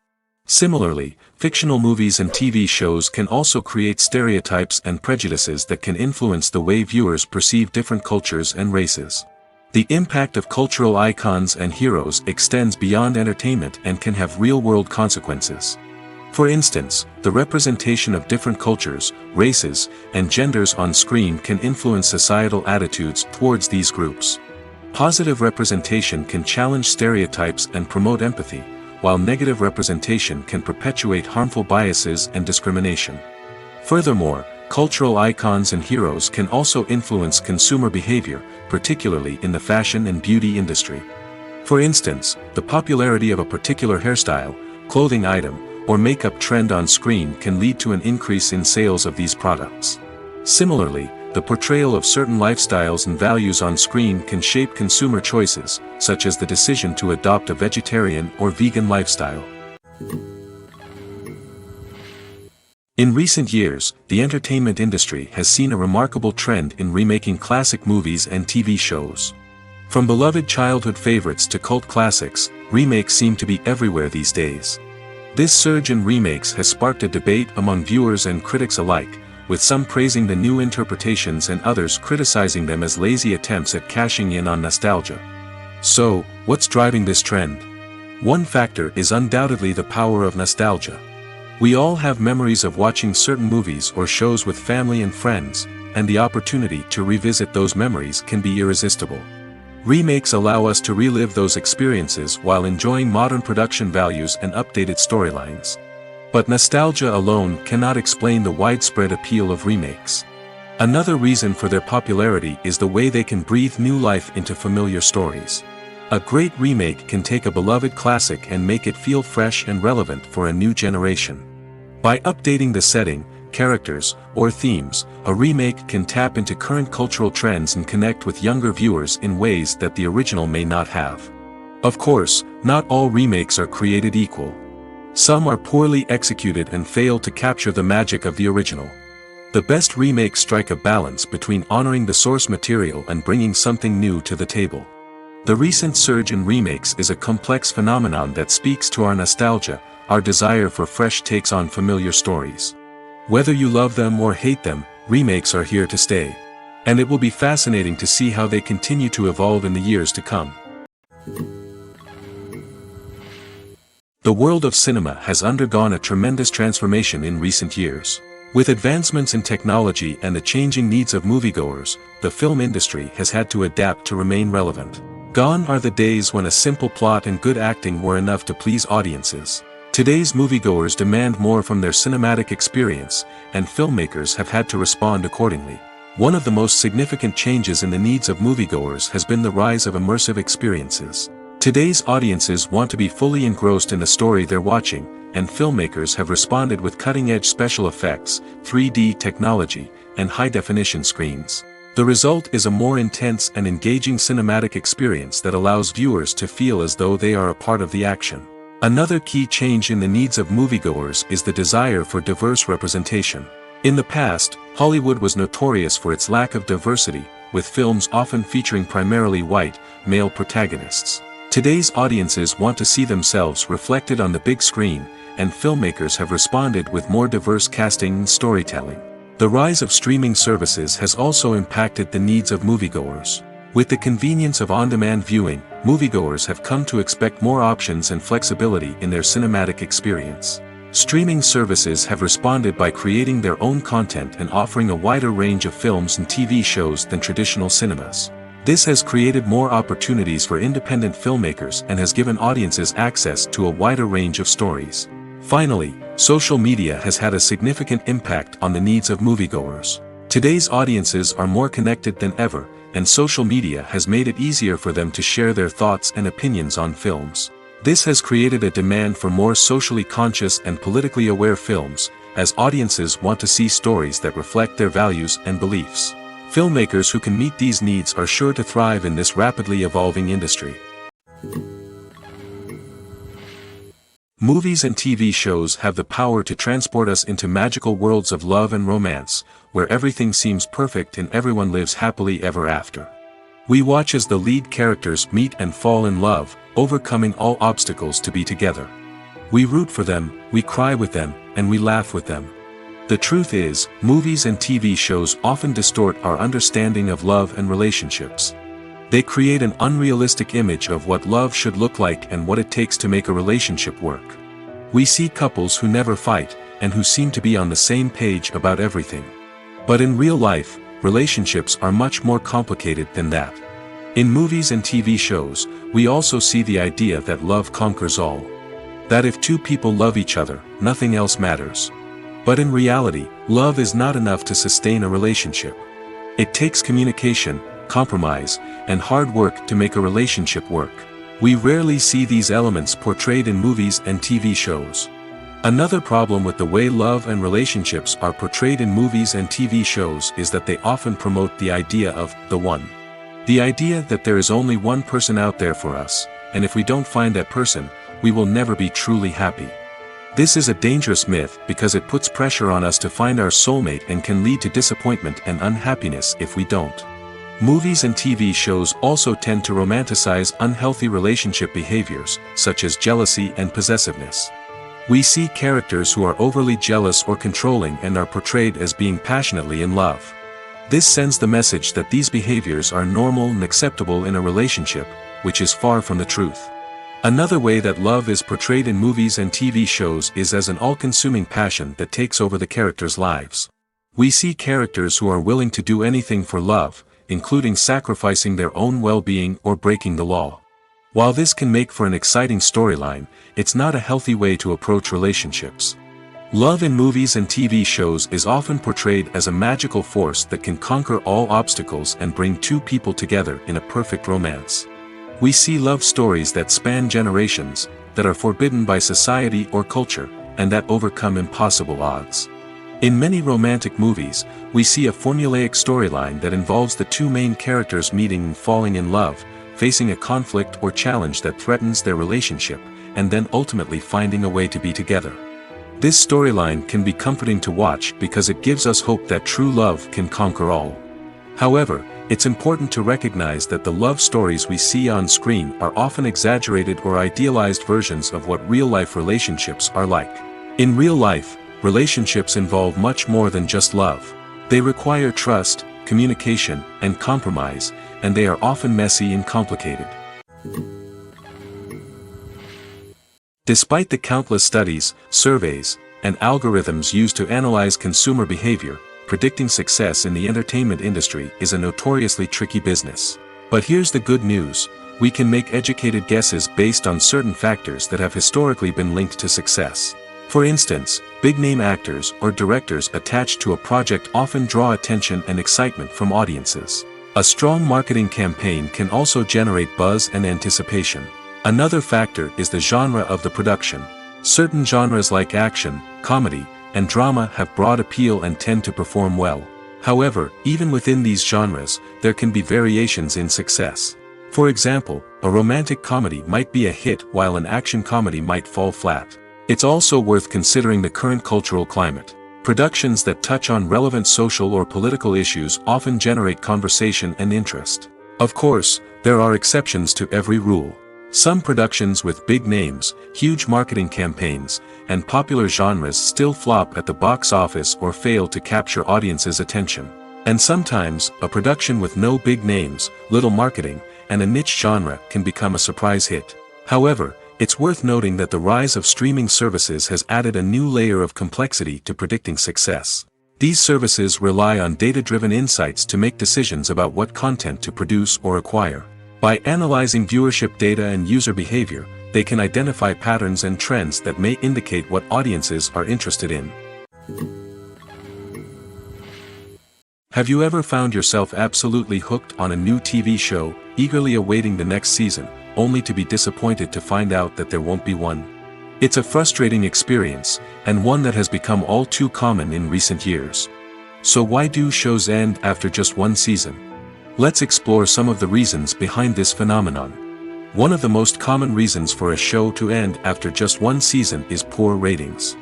Similarly, fictional movies and TV shows can also create stereotypes and prejudices that can influence the way viewers perceive different cultures and races. The impact of cultural icons and heroes extends beyond entertainment and can have real-world consequences. For instance, the representation of different cultures, races, and genders on screen can influence societal attitudes towards these groups. Positive representation can challenge stereotypes and promote empathy, while negative representation can perpetuate harmful biases and discrimination. Furthermore, cultural icons and heroes can also influence consumer behavior, particularly in the fashion and beauty industry. For instance, the popularity of a particular hairstyle, clothing item, or makeup trend on screen can lead to an increase in sales of these products. Similarly, the portrayal of certain lifestyles and values on screen can shape consumer choices, such as the decision to adopt a vegetarian or vegan lifestyle. In recent years, the entertainment industry has seen a remarkable trend in remaking classic movies and TV shows. From beloved childhood favorites to cult classics, remakes seem to be everywhere these days. This surge in remakes has sparked a debate among viewers and critics alike, with some praising the new interpretations and others criticizing them as lazy attempts at cashing in on nostalgia. So, what's driving this trend? One factor is undoubtedly the power of nostalgia. We all have memories of watching certain movies or shows with family and friends, and the opportunity to revisit those memories can be irresistible. Remakes allow us to relive those experiences while enjoying modern production values and updated storylines. But nostalgia alone cannot explain the widespread appeal of remakes. Another reason for their popularity is the way they can breathe new life into familiar stories. A great remake can take a beloved classic and make it feel fresh and relevant for a new generation. By updating the setting, characters, or themes, a remake can tap into current cultural trends and connect with younger viewers in ways that the original may not have. Of course, not all remakes are created equal. Some are poorly executed and fail to capture the magic of the original. The best remakes strike a balance between honoring the source material and bringing something new to the table. The recent surge in remakes is a complex phenomenon that speaks to our nostalgia, our desire for fresh takes on familiar stories. Whether you love them or hate them, remakes are here to stay. And it will be fascinating to see how they continue to evolve in the years to come. The world of cinema has undergone a tremendous transformation in recent years. With advancements in technology and the changing needs of moviegoers, the film industry has had to adapt to remain relevant. Gone are the days when a simple plot and good acting were enough to please audiences. Today's moviegoers demand more from their cinematic experience, and filmmakers have had to respond accordingly. One of the most significant changes in the needs of moviegoers has been the rise of immersive experiences. Today's audiences want to be fully engrossed in the story they're watching, and filmmakers have responded with cutting-edge special effects, 3D technology, and high-definition screens. The result is a more intense and engaging cinematic experience that allows viewers to feel as though they are a part of the action. Another key change in the needs of moviegoers is the desire for diverse representation. In the past, Hollywood was notorious for its lack of diversity, with films often featuring primarily white, male protagonists. Today's audiences want to see themselves reflected on the big screen, and filmmakers have responded with more diverse casting and storytelling. The rise of streaming services has also impacted the needs of moviegoers. With the convenience of on-demand viewing, moviegoers have come to expect more options and flexibility in their cinematic experience. Streaming services have responded by creating their own content and offering a wider range of films and TV shows than traditional cinemas. This has created more opportunities for independent filmmakers and has given audiences access to a wider range of stories. Finally, social media has had a significant impact on the needs of moviegoers. Today's audiences are more connected than ever, and social media has made it easier for them to share their thoughts and opinions on films. This has created a demand for more socially conscious and politically aware films, as audiences want to see stories that reflect their values and beliefs. Filmmakers who can meet these needs are sure to thrive in this rapidly evolving industry. Movies and TV shows have the power to transport us into magical worlds of love and romance, where everything seems perfect and everyone lives happily ever after. We watch as the lead characters meet and fall in love, overcoming all obstacles to be together. We root for them, we cry with them, and we laugh with them. The truth is, movies and TV shows often distort our understanding of love and relationships. They create an unrealistic image of what love should look like and what it takes to make a relationship work. We see couples who never fight, and who seem to be on the same page about everything. But in real life, relationships are much more complicated than that. In movies and TV shows, we also see the idea that love conquers all. That if two people love each other, nothing else matters. But in reality, love is not enough to sustain a relationship. It takes communication, compromise, and hard work to make a relationship work. We rarely see these elements portrayed in movies and TV shows. Another problem with the way love and relationships are portrayed in movies and TV shows is that they often promote the idea of the one. The idea that there is only one person out there for us, and if we don't find that person, we will never be truly happy. This is a dangerous myth because it puts pressure on us to find our soulmate and can lead to disappointment and unhappiness if we don't. Movies and TV shows also tend to romanticize unhealthy relationship behaviors, such as jealousy and possessiveness. We see characters who are overly jealous or controlling and are portrayed as being passionately in love. This sends the message that these behaviors are normal and acceptable in a relationship, which is far from the truth. Another way that love is portrayed in movies and TV shows is as an all-consuming passion that takes over the characters' lives. We see characters who are willing to do anything for love, including sacrificing their own well-being or breaking the law. While this can make for an exciting storyline, it's not a healthy way to approach relationships. Love in movies and TV shows is often portrayed as a magical force that can conquer all obstacles and bring two people together in a perfect romance. We see love stories that span generations, that are forbidden by society or culture, and that overcome impossible odds. In many romantic movies, we see a formulaic storyline that involves the two main characters meeting and falling in love, facing a conflict or challenge that threatens their relationship, and then ultimately finding a way to be together. This storyline can be comforting to watch because it gives us hope that true love can conquer all. However, it's important to recognize that the love stories we see on screen are often exaggerated or idealized versions of what real-life relationships are like. In real life, relationships involve much more than just love. They require trust, communication, and compromise, and they are often messy and complicated. Despite the countless studies, surveys, and algorithms used to analyze consumer behavior, predicting success in the entertainment industry is a notoriously tricky business. But here's the good news: we can make educated guesses based on certain factors that have historically been linked to success. For instance, big-name actors or directors attached to a project often draw attention and excitement from audiences. A strong marketing campaign can also generate buzz and anticipation. Another factor is the genre of the production. Certain genres like action, comedy, and drama have broad appeal and tend to perform well. However, even within these genres, there can be variations in success. For example, a romantic comedy might be a hit while an action comedy might fall flat. It's also worth considering the current cultural climate. Productions that touch on relevant social or political issues often generate conversation and interest. Of course, there are exceptions to every rule. Some productions with big names, huge marketing campaigns, and popular genres still flop at the box office or fail to capture audiences' attention. And sometimes, a production with no big names, little marketing, and a niche genre can become a surprise hit. However, it's worth noting that the rise of streaming services has added a new layer of complexity to predicting success. These services rely on data-driven insights to make decisions about what content to produce or acquire. By analyzing viewership data and user behavior, they can identify patterns and trends that may indicate what audiences are interested in. Have you ever found yourself absolutely hooked on a new TV show, eagerly awaiting the next season, only to be disappointed to find out that there won't be one? It's a frustrating experience, and one that has become all too common in recent years. So why do shows end after just one season? Let's explore some of the reasons behind this phenomenon. One of the most common reasons for a show to end after just one season is poor ratings.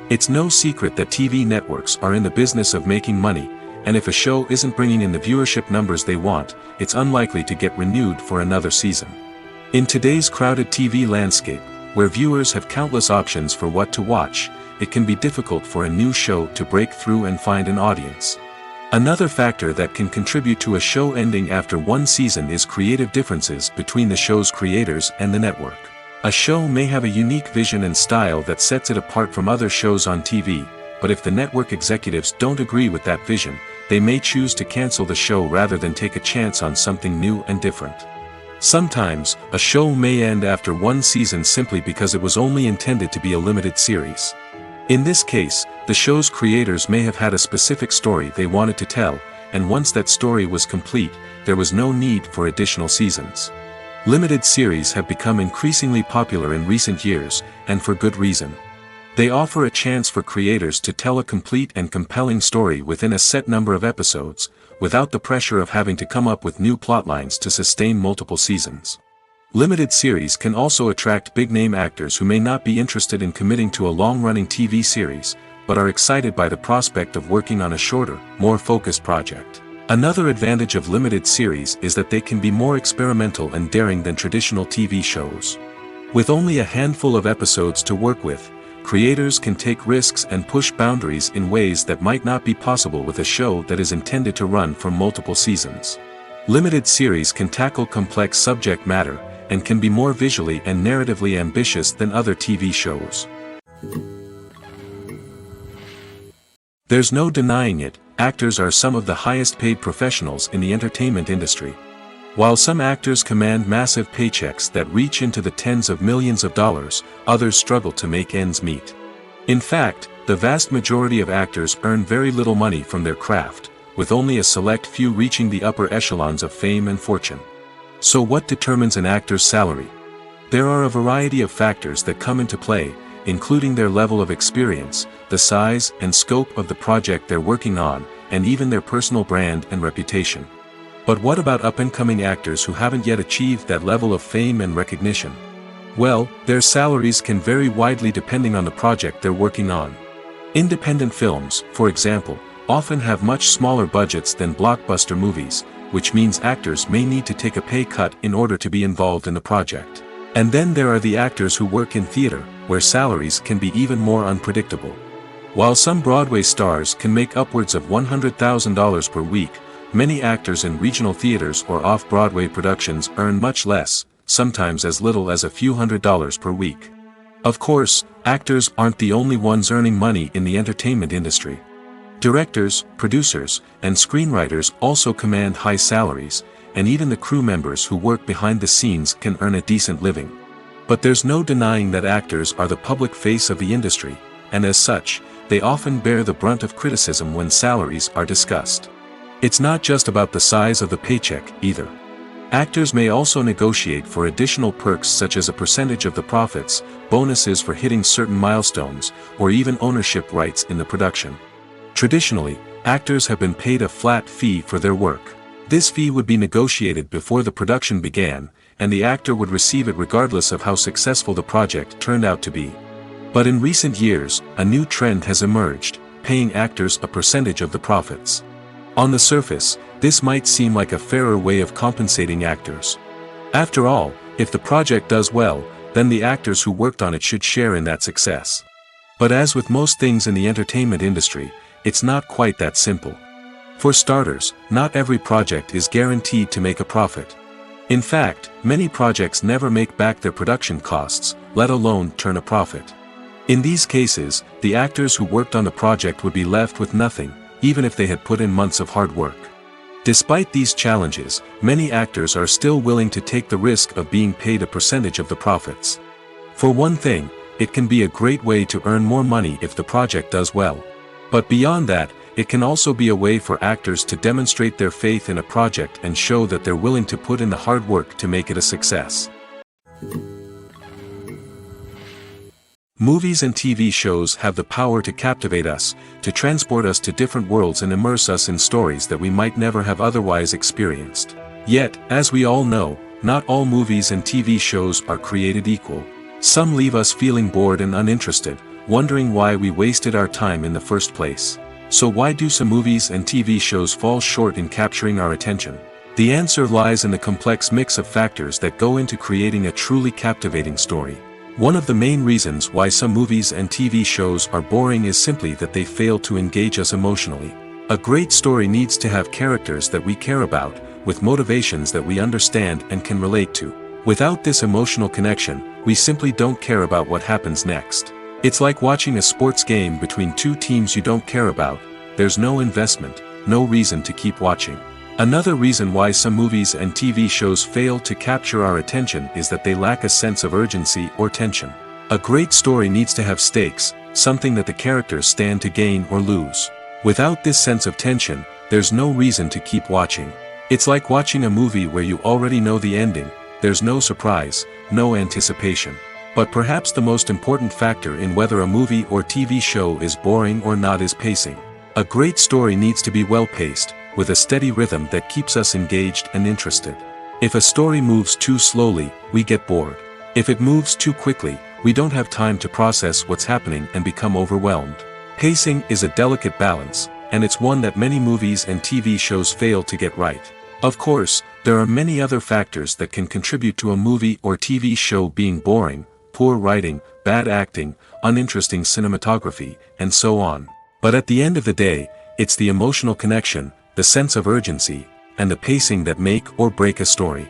It's no secret that TV networks are in the business of making money, and if a show isn't bringing in the viewership numbers they want, it's unlikely to get renewed for another season. In today's crowded TV landscape, where viewers have countless options for what to watch, it can be difficult for a new show to break through and find an audience. Another factor that can contribute to a show ending after one season is creative differences between the show's creators and the network. A show may have a unique vision and style that sets it apart from other shows on TV, but if the network executives don't agree with that vision, they may choose to cancel the show rather than take a chance on something new and different. Sometimes, a show may end after one season simply because it was only intended to be a limited series. In this case, the show's creators may have had a specific story they wanted to tell, and once that story was complete, there was no need for additional seasons. Limited series have become increasingly popular in recent years, and for good reason. They offer a chance for creators to tell a complete and compelling story within a set number of episodes, without the pressure of having to come up with new plotlines to sustain multiple seasons. Limited series can also attract big-name actors who may not be interested in committing to a long-running TV series, but are excited by the prospect of working on a shorter, more focused project. Another advantage of limited series is that they can be more experimental and daring than traditional TV shows. With only a handful of episodes to work with, creators can take risks and push boundaries in ways that might not be possible with a show that is intended to run for multiple seasons. Limited series can tackle complex subject matter, and can be more visually and narratively ambitious than other TV shows. There's no denying it, actors are some of the highest paid professionals in the entertainment industry. While some actors command massive paychecks that reach into the tens of millions of dollars, others struggle to make ends meet. In fact, the vast majority of actors earn very little money from their craft, with only a select few reaching the upper echelons of fame and fortune. So what determines an actor's salary? There are a variety of factors that come into play, including their level of experience, the size and scope of the project they're working on, and even their personal brand and reputation. But what about up-and-coming actors who haven't yet achieved that level of fame and recognition? Well, their salaries can vary widely depending on the project they're working on. Independent films, for example, often have much smaller budgets than blockbuster movies, which means actors may need to take a pay cut in order to be involved in the project. And then there are the actors who work in theater, where salaries can be even more unpredictable. While some Broadway stars can make upwards of $100,000 per week, many actors in regional theaters or off-Broadway productions earn much less, sometimes as little as a few $100s per week. Of course, actors aren't the only ones earning money in the entertainment industry. Directors, producers, and screenwriters also command high salaries, and even the crew members who work behind the scenes can earn a decent living. But there's no denying that actors are the public face of the industry, and as such, they often bear the brunt of criticism when salaries are discussed. It's not just about the size of the paycheck, either. Actors may also negotiate for additional perks such as a percentage of the profits, bonuses for hitting certain milestones, or even ownership rights in the production. Traditionally, actors have been paid a flat fee for their work. This fee would be negotiated before the production began, and the actor would receive it regardless of how successful the project turned out to be. But in recent years, a new trend has emerged, paying actors a percentage of the profits. On the surface, this might seem like a fairer way of compensating actors. After all, if the project does well, then the actors who worked on it should share in that success. But as with most things in the entertainment industry, it's not quite that simple. For starters, not every project is guaranteed to make a profit. In fact, many projects never make back their production costs, let alone turn a profit. In these cases, the actors who worked on the project would be left with nothing, even if they had put in months of hard work. Despite these challenges, many actors are still willing to take the risk of being paid a percentage of the profits. For one thing, it can be a great way to earn more money if the project does well. But beyond that, it can also be a way for actors to demonstrate their faith in a project and show that they're willing to put in the hard work to make it a success. Movies and TV shows have the power to captivate us, to transport us to different worlds and immerse us in stories that we might never have otherwise experienced. Yet, as we all know, not all movies and TV shows are created equal. Some leave us feeling bored and uninterested, wondering why we wasted our time in the first place. So why do some movies and TV shows fall short in capturing our attention? The answer lies in the complex mix of factors that go into creating a truly captivating story. One of the main reasons why some movies and TV shows are boring is simply that they fail to engage us emotionally. A great story needs to have characters that we care about, with motivations that we understand and can relate to. Without this emotional connection, we simply don't care about what happens next. It's like watching a sports game between two teams you don't care about. There's no investment, no reason to keep watching. Another reason why some movies and TV shows fail to capture our attention is that they lack a sense of urgency or tension. A great story needs to have stakes, something that the characters stand to gain or lose. Without this sense of tension, there's no reason to keep watching. It's like watching a movie where you already know the ending. There's no surprise, no anticipation. But perhaps the most important factor in whether a movie or TV show is boring or not is pacing. A great story needs to be well-paced, with a steady rhythm that keeps us engaged and interested. If a story moves too slowly, we get bored. If it moves too quickly, we don't have time to process what's happening and become overwhelmed. Pacing is a delicate balance, and it's one that many movies and TV shows fail to get right. Of course, there are many other factors that can contribute to a movie or TV show being boring: poor writing, bad acting, uninteresting cinematography, and so on. But at the end of the day, it's the emotional connection, the sense of urgency, and the pacing that make or break a story.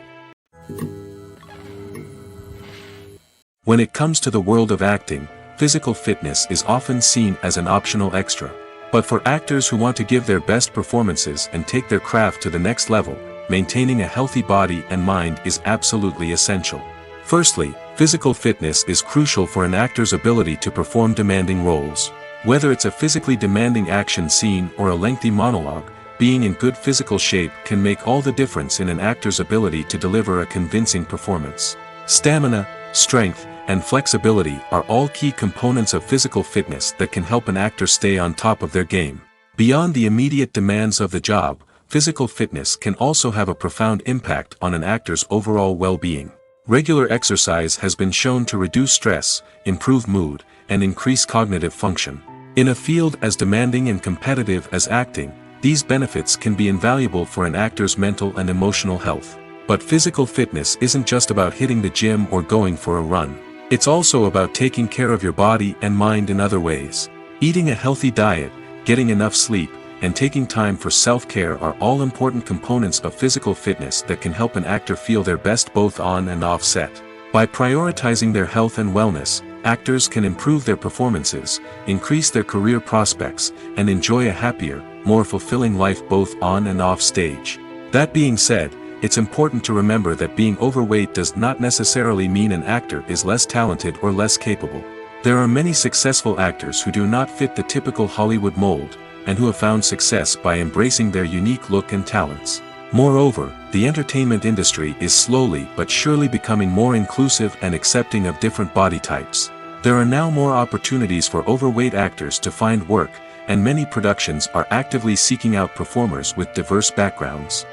When it comes to the world of acting, physical fitness is often seen as an optional extra. But for actors who want to give their best performances and take their craft to the next level, maintaining a healthy body and mind is absolutely essential. Firstly, physical fitness is crucial for an actor's ability to perform demanding roles. Whether it's a physically demanding action scene or a lengthy monologue, being in good physical shape can make all the difference in an actor's ability to deliver a convincing performance. Stamina, strength, and flexibility are all key components of physical fitness that can help an actor stay on top of their game. Beyond the immediate demands of the job, physical fitness can also have a profound impact on an actor's overall well-being. Regular exercise has been shown to reduce stress, improve mood, and increase cognitive function. In a field as demanding and competitive as acting, these benefits can be invaluable for an actor's mental and emotional health. But physical fitness isn't just about hitting the gym or going for a run. It's also about taking care of your body and mind in other ways. Eating a healthy diet, getting enough sleep, and taking time for self-care are all important components of physical fitness that can help an actor feel their best both on and off set. By prioritizing their health and wellness, actors can improve their performances, increase their career prospects, and enjoy a happier, more fulfilling life both on and off stage. That being said, it's important to remember that being overweight does not necessarily mean an actor is less talented or less capable. There are many successful actors who do not fit the typical Hollywood mold, and who have found success by embracing their unique look and talents. Moreover, the entertainment industry is slowly but surely becoming more inclusive and accepting of different body types. There are now more opportunities for overweight actors to find work, and many productions are actively seeking out performers with diverse backgrounds.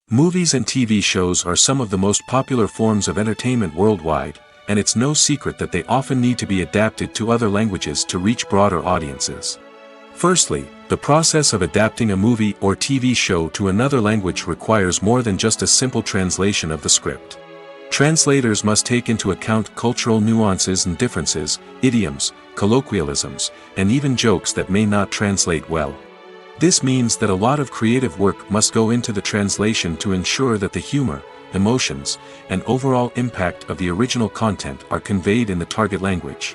Movies and TV shows are some of the most popular forms of entertainment worldwide, and it's no secret that they often need to be adapted to other languages to reach broader audiences. Firstly, the process of adapting a movie or TV show to another language requires more than just a simple translation of the script. Translators must take into account cultural nuances and differences, idioms, colloquialisms, and even jokes that may not translate well. This means that a lot of creative work must go into the translation to ensure that the humor, emotions, and overall impact of the original content are conveyed in the target language.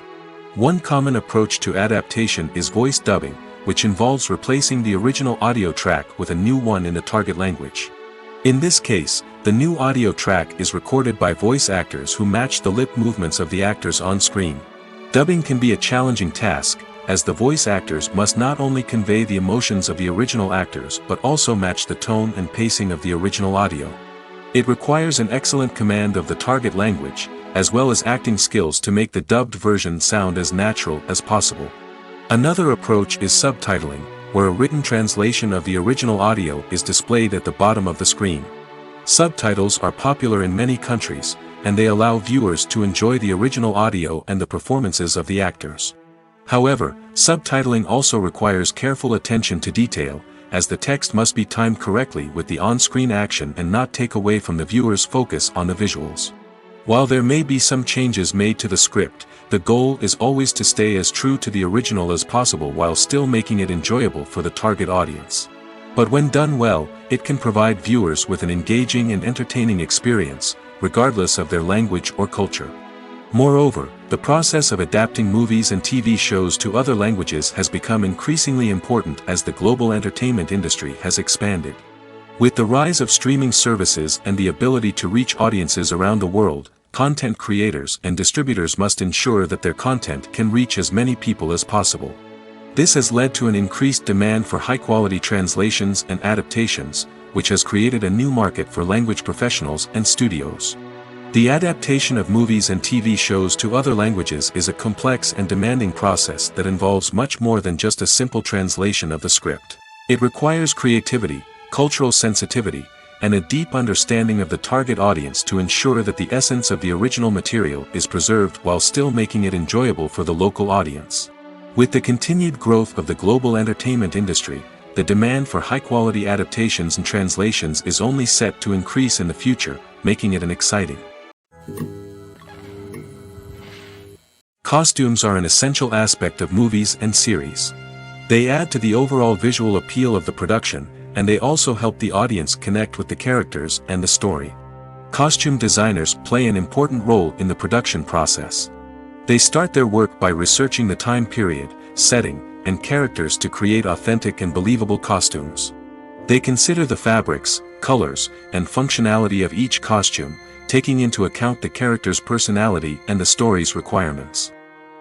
One common approach to adaptation is voice dubbing, which involves replacing the original audio track with a new one in the target language. In this case, the new audio track is recorded by voice actors who match the lip movements of the actors on screen. Dubbing can be a challenging task, as the voice actors must not only convey the emotions of the original actors but also match the tone and pacing of the original audio. It requires an excellent command of the target language, as well as acting skills to make the dubbed version sound as natural as possible. Another approach is subtitling, where a written translation of the original audio is displayed at the bottom of the screen. Subtitles are popular in many countries, and they allow viewers to enjoy the original audio and the performances of the actors. However, subtitling also requires careful attention to detail, as the text must be timed correctly with the on-screen action and not take away from the viewer's focus on the visuals. While there may be some changes made to the script, the goal is always to stay as true to the original as possible while still making it enjoyable for the target audience. But when done well, it can provide viewers with an engaging and entertaining experience, regardless of their language or culture. Moreover, the process of adapting movies and TV shows to other languages has become increasingly important as the global entertainment industry has expanded. With the rise of streaming services and the ability to reach audiences around the world, content creators and distributors must ensure that their content can reach as many people as possible. This has led to an increased demand for high-quality translations and adaptations, which has created a new market for language professionals and studios. The adaptation of movies and TV shows to other languages is a complex and demanding process that involves much more than just a simple translation of the script. It requires creativity, cultural sensitivity, and a deep understanding of the target audience to ensure that the essence of the original material is preserved while still making it enjoyable for the local audience. With the continued growth of the global entertainment industry, the demand for high-quality adaptations and translations is only set to increase in the future, making it an exciting. Costumes are an essential aspect of movies and series. They add to the overall visual appeal of the production, and they also help the audience connect with the characters and the story. Costume designers play an important role in the production process. They start their work by researching the time period, setting, and characters to create authentic and believable costumes. They consider the fabrics, colors, and functionality of each costume, taking into account the character's personality and the story's requirements.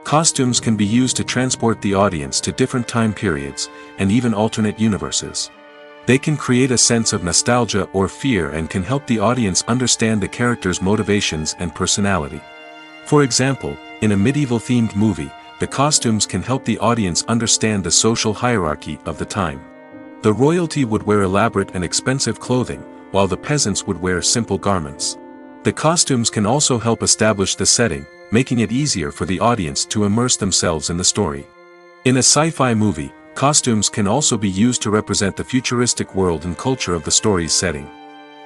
Costumes can be used to transport the audience to different time periods, and even alternate universes. They can create a sense of nostalgia or fear and can help the audience understand the character's motivations and personality. For example, in a medieval-themed movie, the costumes can help the audience understand the social hierarchy of the time. The royalty would wear elaborate and expensive clothing, while the peasants would wear simple garments. The costumes can also help establish the setting, making it easier for the audience to immerse themselves in the story. In a sci-fi movie, costumes can also be used to represent the futuristic world and culture of the story's setting.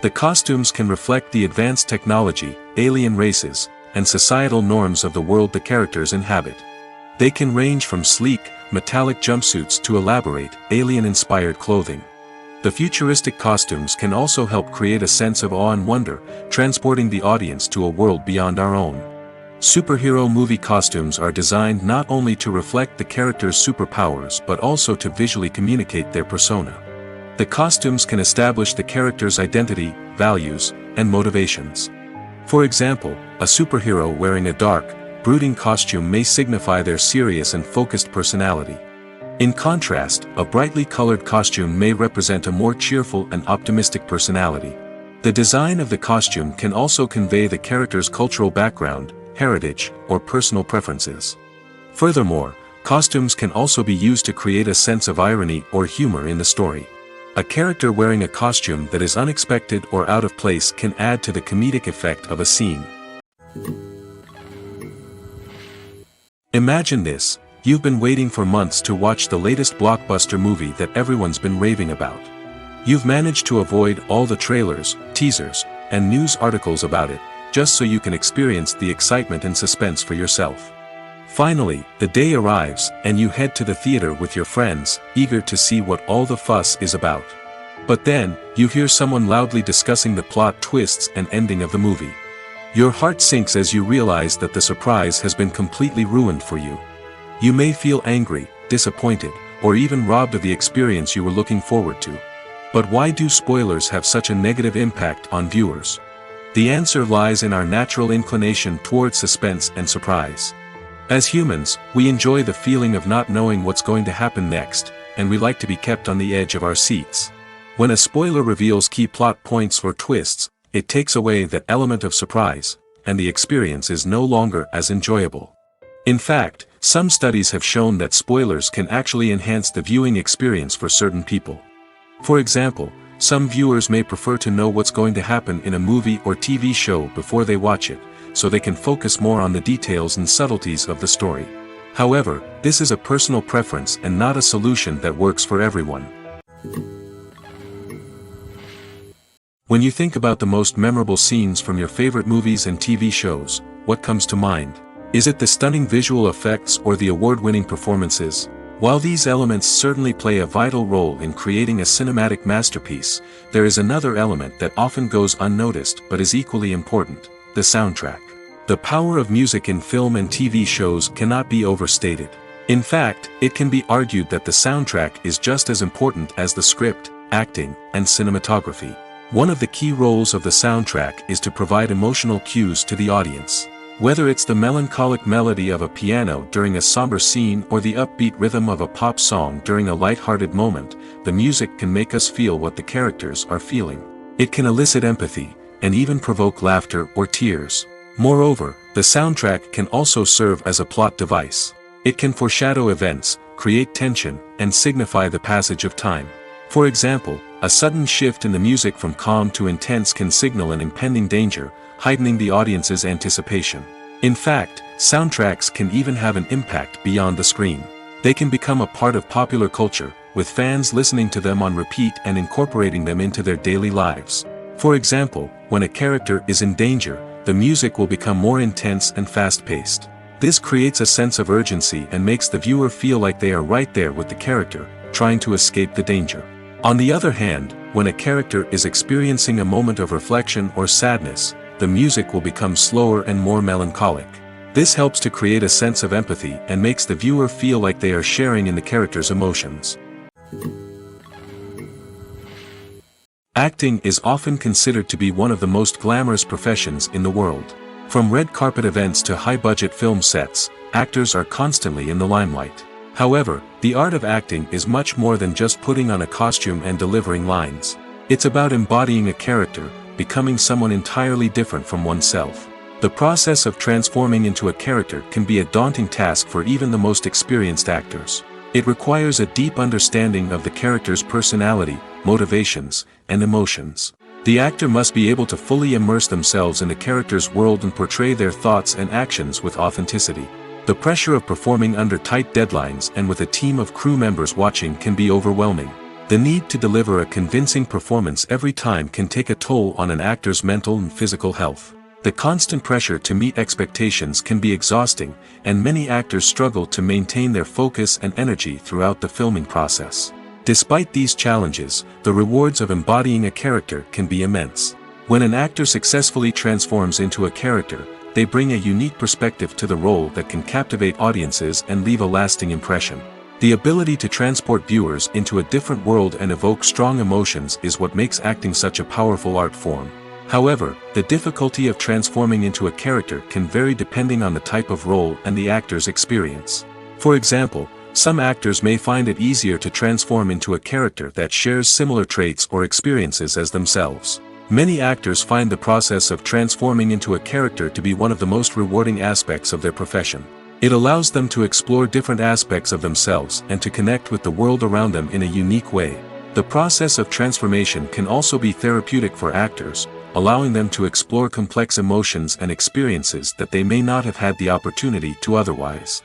The costumes can reflect the advanced technology, alien races, and societal norms of the world the characters inhabit. They can range from sleek, metallic jumpsuits to elaborate, alien-inspired clothing. The futuristic costumes can also help create a sense of awe and wonder, transporting the audience to a world beyond our own. Superhero movie costumes are designed not only to reflect the character's superpowers but also to visually communicate their persona. The costumes can establish the character's identity, values, and motivations. For example, a superhero wearing a dark, brooding costume may signify their serious and focused personality. In contrast, a brightly colored costume may represent a more cheerful and optimistic personality. The design of the costume can also convey the character's cultural background, heritage, or personal preferences. Furthermore, costumes can also be used to create a sense of irony or humor in the story. A character wearing a costume that is unexpected or out of place can add to the comedic effect of a scene. Imagine this: you've been waiting for months to watch the latest blockbuster movie that everyone's been raving about. You've managed to avoid all the trailers, teasers, and news articles about it, just so you can experience the excitement and suspense for yourself. Finally, the day arrives, and you head to the theater with your friends, eager to see what all the fuss is about. But then, you hear someone loudly discussing the plot twists and ending of the movie. Your heart sinks as you realize that the surprise has been completely ruined for you. You may feel angry, disappointed, or even robbed of the experience you were looking forward to. But why do spoilers have such a negative impact on viewers? The answer lies in our natural inclination toward suspense and surprise. As humans, we enjoy the feeling of not knowing what's going to happen next, and we like to be kept on the edge of our seats. When a spoiler reveals key plot points or twists, it takes away that element of surprise, and the experience is no longer as enjoyable. In fact, some studies have shown that spoilers can actually enhance the viewing experience for certain people. For example, some viewers may prefer to know what's going to happen in a movie or TV show before they watch it, so they can focus more on the details and subtleties of the story. However, this is a personal preference and not a solution that works for everyone. When you think about the most memorable scenes from your favorite movies and TV shows, what comes to mind? Is it the stunning visual effects or the award-winning performances? While these elements certainly play a vital role in creating a cinematic masterpiece, there is another element that often goes unnoticed but is equally important: the soundtrack. The power of music in film and TV shows cannot be overstated. In fact, it can be argued that the soundtrack is just as important as the script, acting, and cinematography. One of the key roles of the soundtrack is to provide emotional cues to the audience. Whether it's the melancholic melody of a piano during a somber scene or the upbeat rhythm of a pop song during a light-hearted moment, the music can make us feel what the characters are feeling. It can elicit empathy, and even provoke laughter or tears. Moreover, the soundtrack can also serve as a plot device. It can foreshadow events, create tension, and signify the passage of time. For example, a sudden shift in the music from calm to intense can signal an impending danger, heightening the audience's anticipation. In fact, soundtracks can even have an impact beyond the screen. They can become a part of popular culture, with fans listening to them on repeat and incorporating them into their daily lives. For example, when a character is in danger, the music will become more intense and fast-paced. This creates a sense of urgency and makes the viewer feel like they are right there with the character, trying to escape the danger. On the other hand, when a character is experiencing a moment of reflection or sadness, the music will become slower and more melancholic. This helps to create a sense of empathy and makes the viewer feel like they are sharing in the character's emotions. Acting is often considered to be one of the most glamorous professions in the world. From red carpet events to high-budget film sets, actors are constantly in the limelight. However, the art of acting is much more than just putting on a costume and delivering lines. It's about embodying a character, becoming someone entirely different from oneself. The process of transforming into a character can be a daunting task for even the most experienced actors. It requires a deep understanding of the character's personality, motivations, and emotions. The actor must be able to fully immerse themselves in the character's world and portray their thoughts and actions with authenticity. The pressure of performing under tight deadlines and with a team of crew members watching can be overwhelming. The need to deliver a convincing performance every time can take a toll on an actor's mental and physical health. The constant pressure to meet expectations can be exhausting, and many actors struggle to maintain their focus and energy throughout the filming process. Despite these challenges, the rewards of embodying a character can be immense. When an actor successfully transforms into a character, they bring a unique perspective to the role that can captivate audiences and leave a lasting impression. The ability to transport viewers into a different world and evoke strong emotions is what makes acting such a powerful art form. However, the difficulty of transforming into a character can vary depending on the type of role and the actor's experience. For example, some actors may find it easier to transform into a character that shares similar traits or experiences as themselves. Many actors find the process of transforming into a character to be one of the most rewarding aspects of their profession. It allows them to explore different aspects of themselves and to connect with the world around them in a unique way. The process of transformation can also be therapeutic for actors, allowing them to explore complex emotions and experiences that they may not have had the opportunity to otherwise.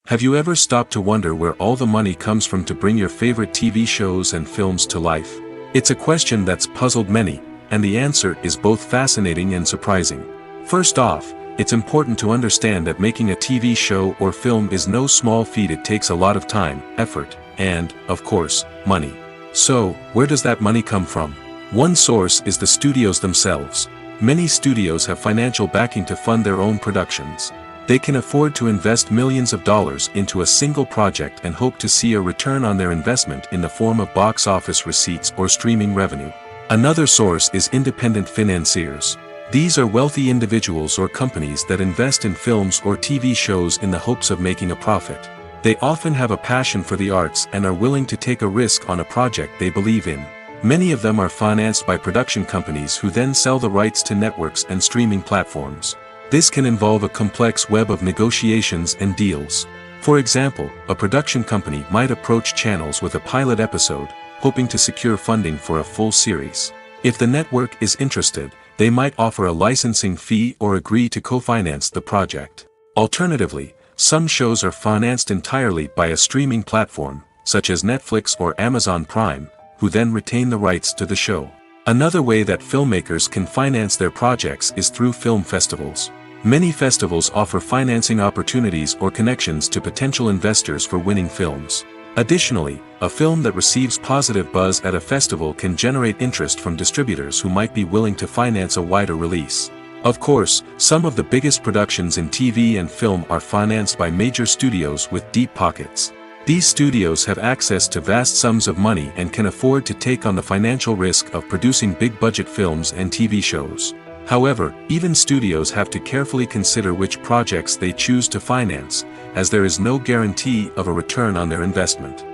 Have you ever stopped to wonder where all the money comes from to bring your favorite TV shows and films to life? It's a question that's puzzled many, and the answer is both fascinating and surprising. First off, it's important to understand that making a TV show or film is no small feat. It takes a lot of time, effort, and, of course, money. So, where does that money come from? One source is the studios themselves. Many studios have financial backing to fund their own productions. They can afford to invest millions of dollars into a single project and hope to see a return on their investment in the form of box office receipts or streaming revenue. Another source is independent financiers. These are wealthy individuals or companies that invest in films or TV shows in the hopes of making a profit. They often have a passion for the arts and are willing to take a risk on a project they believe in. Many of them are financed by production companies who then sell the rights to networks and streaming platforms. This can involve a complex web of negotiations and deals. For example, a production company might approach channels with a pilot episode, hoping to secure funding for a full series. If the network is interested, they might offer a licensing fee or agree to co-finance the project. Alternatively, some shows are financed entirely by a streaming platform, such as Netflix or Amazon Prime, who then retain the rights to the show. Another way that filmmakers can finance their projects is through film festivals. Many festivals offer financing opportunities or connections to potential investors for winning films. Additionally, a film that receives positive buzz at a festival can generate interest from distributors who might be willing to finance a wider release. Of course, some of the biggest productions in TV and film are financed by major studios with deep pockets. These studios have access to vast sums of money and can afford to take on the financial risk of producing big-budget films and TV shows. However, even studios have to carefully consider which projects they choose to finance, as there is no guarantee of a return on their investment.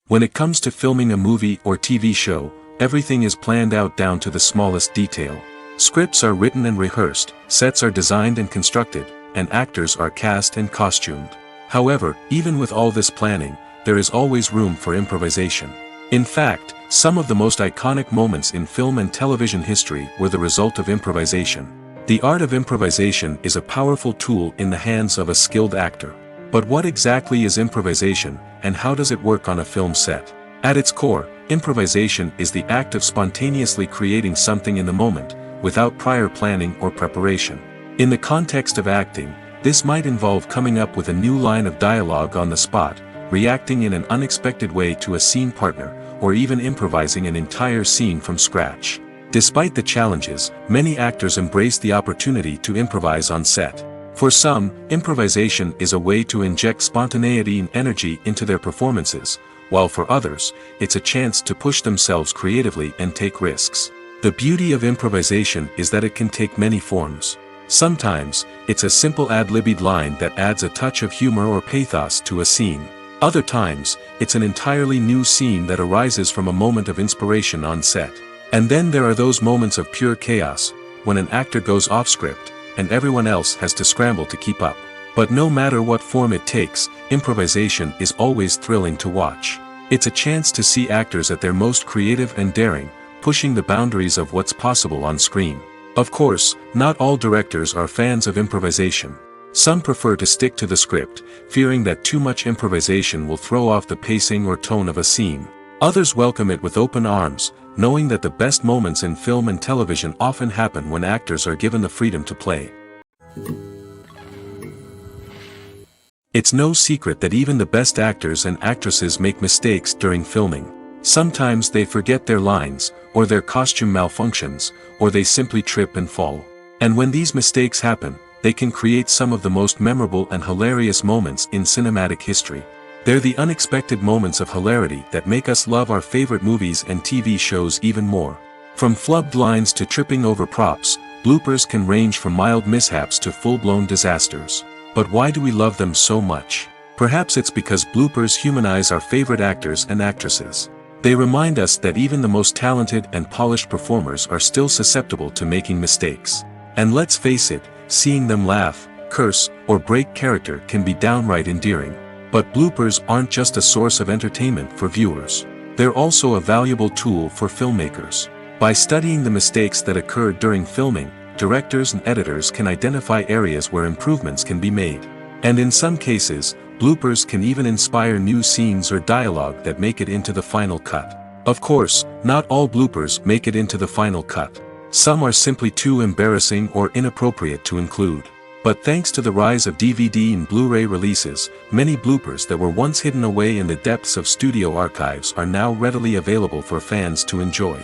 When it comes to filming a movie or TV show, everything is planned out down to the smallest detail. Scripts are written and rehearsed, sets are designed and constructed, and actors are cast and costumed. However, even with all this planning, there is always room for improvisation. In fact, some of the most iconic moments in film and television history were the result of improvisation. The art of improvisation is a powerful tool in the hands of a skilled actor. But what exactly is improvisation, and how does it work on a film set? At its core, improvisation is the act of spontaneously creating something in the moment, without prior planning or preparation. In the context of acting, this might involve coming up with a new line of dialogue on the spot, reacting in an unexpected way to a scene partner, or even improvising an entire scene from scratch. Despite the challenges, many actors embrace the opportunity to improvise on set. For some, improvisation is a way to inject spontaneity and energy into their performances, while for others, it's a chance to push themselves creatively and take risks. The beauty of improvisation is that it can take many forms. Sometimes, it's a simple ad-libbed line that adds a touch of humor or pathos to a scene. Other times, it's an entirely new scene that arises from a moment of inspiration on set. And then there are those moments of pure chaos, when an actor goes off script, and everyone else has to scramble to keep up. But no matter what form it takes, improvisation is always thrilling to watch. It's a chance to see actors at their most creative and daring, pushing the boundaries of what's possible on screen. Of course, not all directors are fans of improvisation. Some prefer to stick to the script, fearing that too much improvisation will throw off the pacing or tone of a scene. Others welcome it with open arms, knowing that the best moments in film and television often happen when actors are given the freedom to play. It's no secret that even the best actors and actresses make mistakes during filming. Sometimes they forget their lines, or their costume malfunctions, or they simply trip and fall. And when these mistakes happen, they can create some of the most memorable and hilarious moments in cinematic history. They're the unexpected moments of hilarity that make us love our favorite movies and TV shows even more. From flubbed lines to tripping over props, bloopers can range from mild mishaps to full-blown disasters. But why do we love them so much? Perhaps it's because bloopers humanize our favorite actors and actresses. They remind us that even the most talented and polished performers are still susceptible to making mistakes. And let's face it, seeing them laugh, curse, or break character can be downright endearing. But bloopers aren't just a source of entertainment for viewers. They're also a valuable tool for filmmakers. By studying the mistakes that occurred during filming, directors and editors can identify areas where improvements can be made. And in some cases, bloopers can even inspire new scenes or dialogue that make it into the final cut. Of course, not all bloopers make it into the final cut. Some are simply too embarrassing or inappropriate to include. But thanks to the rise of DVD and Blu-ray releases, many bloopers that were once hidden away in the depths of studio archives are now readily available for fans to enjoy.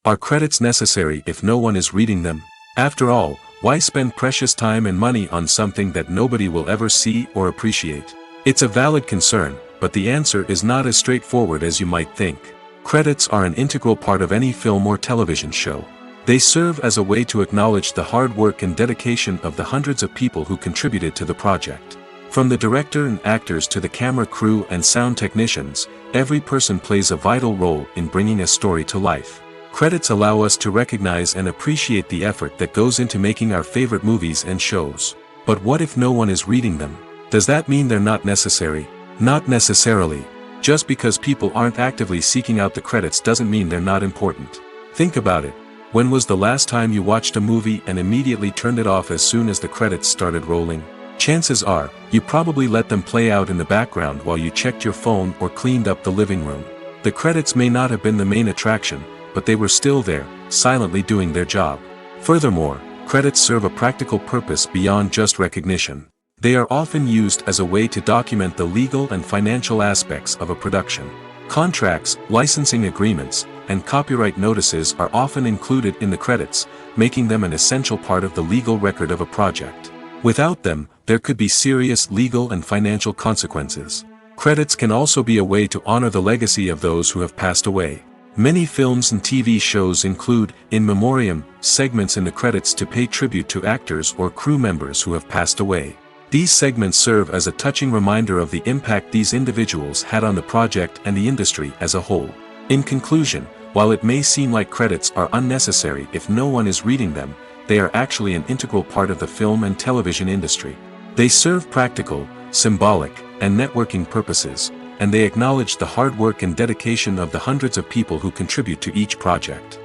Are credits necessary if no one is reading them? After all, why spend precious time and money on something that nobody will ever see or appreciate? It's a valid concern, but the answer is not as straightforward as you might think. Credits are an integral part of any film or television show. They serve as a way to acknowledge the hard work and dedication of the hundreds of people who contributed to the project. From the director and actors to the camera crew and sound technicians, every person plays a vital role in bringing a story to life. Credits allow us to recognize and appreciate the effort that goes into making our favorite movies and shows. But what if no one is reading them? Does that mean they're not necessary? Not necessarily. Just because people aren't actively seeking out the credits doesn't mean they're not important. Think about it. When was the last time you watched a movie and immediately turned it off as soon as the credits started rolling? Chances are, you probably let them play out in the background while you checked your phone or cleaned up the living room. The credits may not have been the main attraction, but they were still there, silently doing their job. Furthermore, credits serve a practical purpose beyond just recognition. They are often used as a way to document the legal and financial aspects of a production. Contracts, licensing agreements, and copyright notices are often included in the credits, making them an essential part of the legal record of a project. Without them, there could be serious legal and financial consequences. Credits can also be a way to honor the legacy of those who have passed away. Many films and TV shows include, in memoriam, segments in the credits to pay tribute to actors or crew members who have passed away. These segments serve as a touching reminder of the impact these individuals had on the project and the industry as a whole. In conclusion, while it may seem like credits are unnecessary if no one is reading them, they are actually an integral part of the film and television industry. They serve practical, symbolic, and networking purposes, and they acknowledge the hard work and dedication of the hundreds of people who contribute to each project.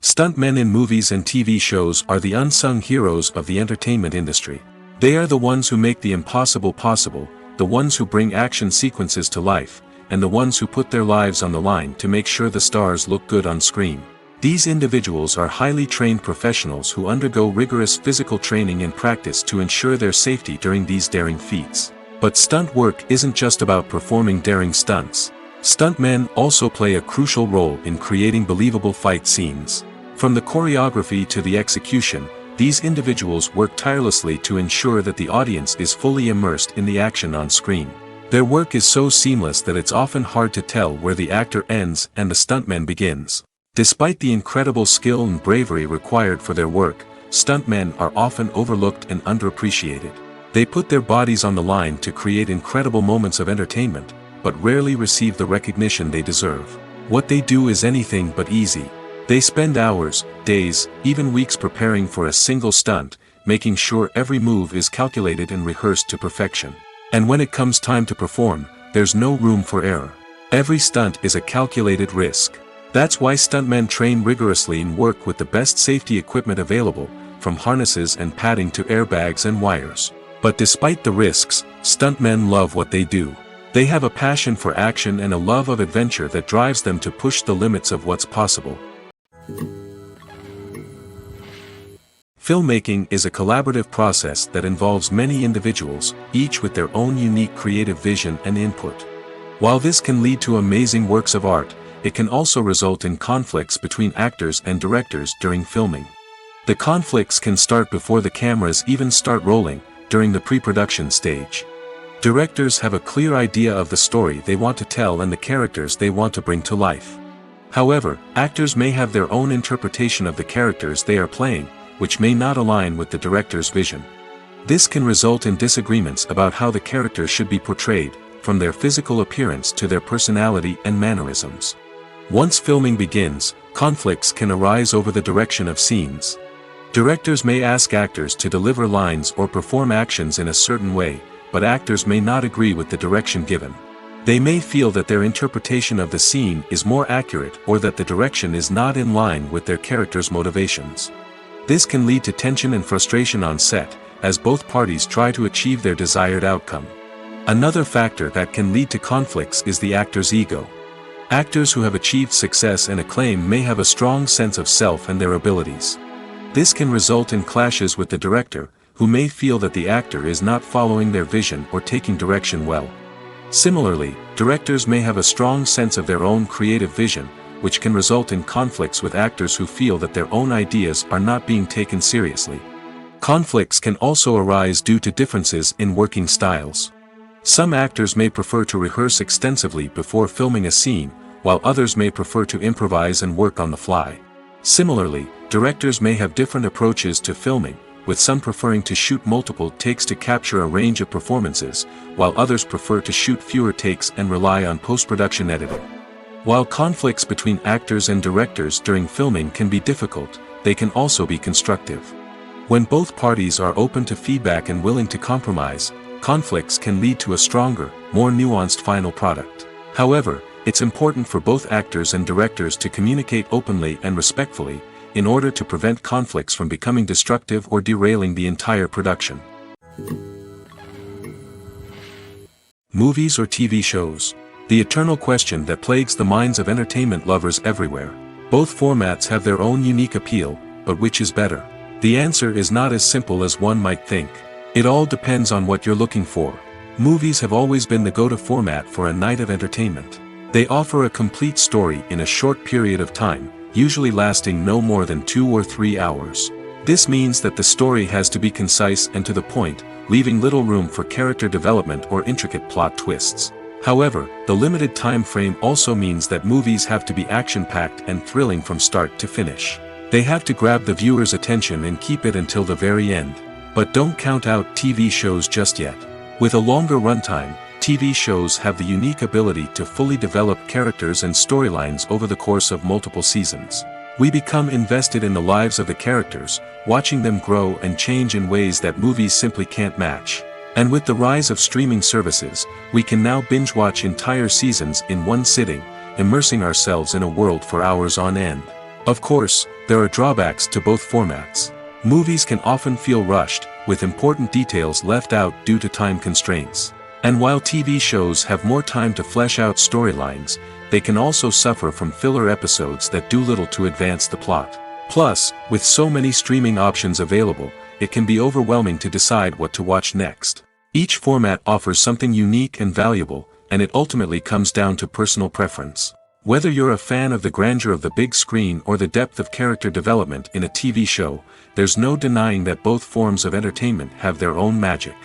Stuntmen in movies and TV shows are the unsung heroes of the entertainment industry. They are the ones who make the impossible possible, the ones who bring action sequences to life, and the ones who put their lives on the line to make sure the stars look good on screen. These individuals are highly trained professionals who undergo rigorous physical training and practice to ensure their safety during these daring feats. But stunt work isn't just about performing daring stunts. Stuntmen also play a crucial role in creating believable fight scenes. From the choreography to the execution, these individuals work tirelessly to ensure that the audience is fully immersed in the action on screen. Their work is so seamless that it's often hard to tell where the actor ends and the stuntman begins. Despite the incredible skill and bravery required for their work, stuntmen are often overlooked and underappreciated. They put their bodies on the line to create incredible moments of entertainment, but rarely receive the recognition they deserve. What they do is anything but easy. They spend hours, days, even weeks preparing for a single stunt, making sure every move is calculated and rehearsed to perfection. And when it comes time to perform, there's no room for error. Every stunt is a calculated risk. That's why stuntmen train rigorously and work with the best safety equipment available, from harnesses and padding to airbags and wires. But despite the risks, stuntmen love what they do. They have a passion for action and a love of adventure that drives them to push the limits of what's possible. Filmmaking is a collaborative process that involves many individuals, each with their own unique creative vision and input. While this can lead to amazing works of art, it can also result in conflicts between actors and directors during filming. The conflicts can start before the cameras even start rolling, during the pre-production stage. Directors have a clear idea of the story they want to tell and the characters they want to bring to life. However, actors may have their own interpretation of the characters they are playing, which may not align with the director's vision. This can result in disagreements about how the characters should be portrayed, from their physical appearance to their personality and mannerisms. Once filming begins, conflicts can arise over the direction of scenes. Directors may ask actors to deliver lines or perform actions in a certain way, but actors may not agree with the direction given. They may feel that their interpretation of the scene is more accurate or that the direction is not in line with their character's motivations. This can lead to tension and frustration on set, as both parties try to achieve their desired outcome. Another factor that can lead to conflicts is the actor's ego. Actors who have achieved success and acclaim may have a strong sense of self and their abilities. This can result in clashes with the director, who may feel that the actor is not following their vision or taking direction well. Similarly, directors may have a strong sense of their own creative vision, which can result in conflicts with actors who feel that their own ideas are not being taken seriously. Conflicts can also arise due to differences in working styles. Some actors may prefer to rehearse extensively before filming a scene, while others may prefer to improvise and work on the fly. Similarly, directors may have different approaches to filming, with some preferring to shoot multiple takes to capture a range of performances, while others prefer to shoot fewer takes and rely on post-production editing. While conflicts between actors and directors during filming can be difficult, they can also be constructive. When both parties are open to feedback and willing to compromise, conflicts can lead to a stronger, more nuanced final product. However, it's important for both actors and directors to communicate openly and respectfully, in order to prevent conflicts from becoming destructive or derailing the entire production. Movies or TV shows? The eternal question that plagues the minds of entertainment lovers everywhere. Both formats have their own unique appeal, but which is better? The answer is not as simple as one might think. It all depends on what you're looking for. Movies have always been the go-to format for a night of entertainment. They offer a complete story in a short period of time, usually lasting no more than 2 or 3 hours. This means that the story has to be concise and to the point, leaving little room for character development or intricate plot twists. However, the limited time frame also means that movies have to be action-packed and thrilling from start to finish. They have to grab the viewer's attention and keep it until the very end. But don't count out TV shows just yet. With a longer runtime, TV shows have the unique ability to fully develop characters and storylines over the course of multiple seasons. We become invested in the lives of the characters, watching them grow and change in ways that movies simply can't match. And with the rise of streaming services, we can now binge-watch entire seasons in one sitting, immersing ourselves in a world for hours on end. Of course, there are drawbacks to both formats. Movies can often feel rushed, with important details left out due to time constraints. And while TV shows have more time to flesh out storylines, they can also suffer from filler episodes that do little to advance the plot. Plus, with so many streaming options available, it can be overwhelming to decide what to watch next. Each format offers something unique and valuable, and it ultimately comes down to personal preference. Whether you're a fan of the grandeur of the big screen or the depth of character development in a TV show, there's no denying that both forms of entertainment have their own magic.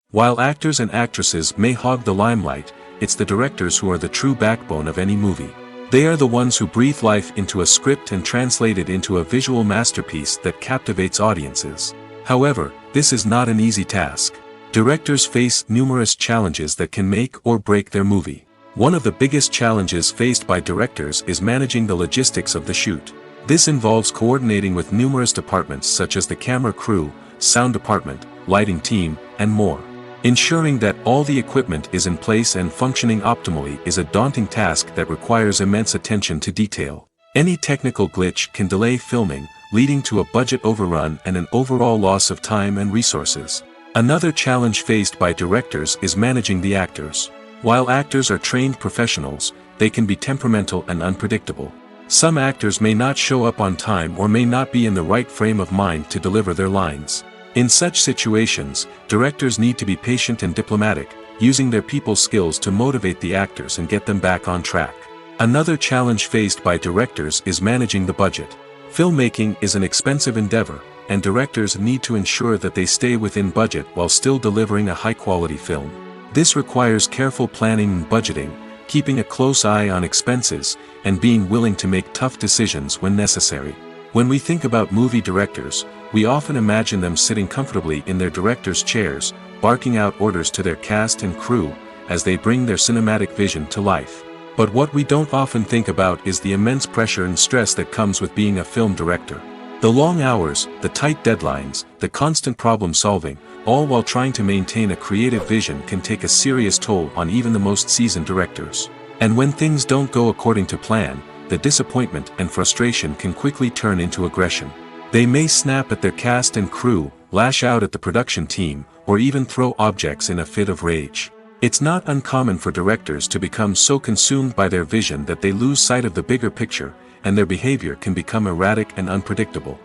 While actors and actresses may hog the limelight, it's the directors who are the true backbone of any movie. They are the ones who breathe life into a script and translate it into a visual masterpiece that captivates audiences. However, this is not an easy task. Directors face numerous challenges that can make or break their movie. One of the biggest challenges faced by directors is managing the logistics of the shoot. This involves coordinating with numerous departments such as the camera crew, sound department, lighting team, and more. Ensuring that all the equipment is in place and functioning optimally is a daunting task that requires immense attention to detail. Any technical glitch can delay filming, leading to a budget overrun and an overall loss of time and resources. Another challenge faced by directors is managing the actors. While actors are trained professionals, they can be temperamental and unpredictable. Some actors may not show up on time or may not be in the right frame of mind to deliver their lines. In such situations, directors need to be patient and diplomatic, using their people skills to motivate the actors and get them back on track. Another challenge faced by directors is managing the budget. Filmmaking is an expensive endeavor, and directors need to ensure that they stay within budget while still delivering a high-quality film. This requires careful planning and budgeting, keeping a close eye on expenses, and being willing to make tough decisions when necessary. When we think about movie directors, we often imagine them sitting comfortably in their director's chairs, barking out orders to their cast and crew, as they bring their cinematic vision to life. But what we don't often think about is the immense pressure and stress that comes with being a film director. The long hours, the tight deadlines, the constant problem solving, all while trying to maintain a creative vision can take a serious toll on even the most seasoned directors. And when things don't go according to plan, the disappointment and frustration can quickly turn into aggression. They may snap at their cast and crew, lash out at the production team, or even throw objects in a fit of rage. It's not uncommon for directors to become so consumed by their vision that they lose sight of the bigger picture, and their behavior can become erratic and unpredictable.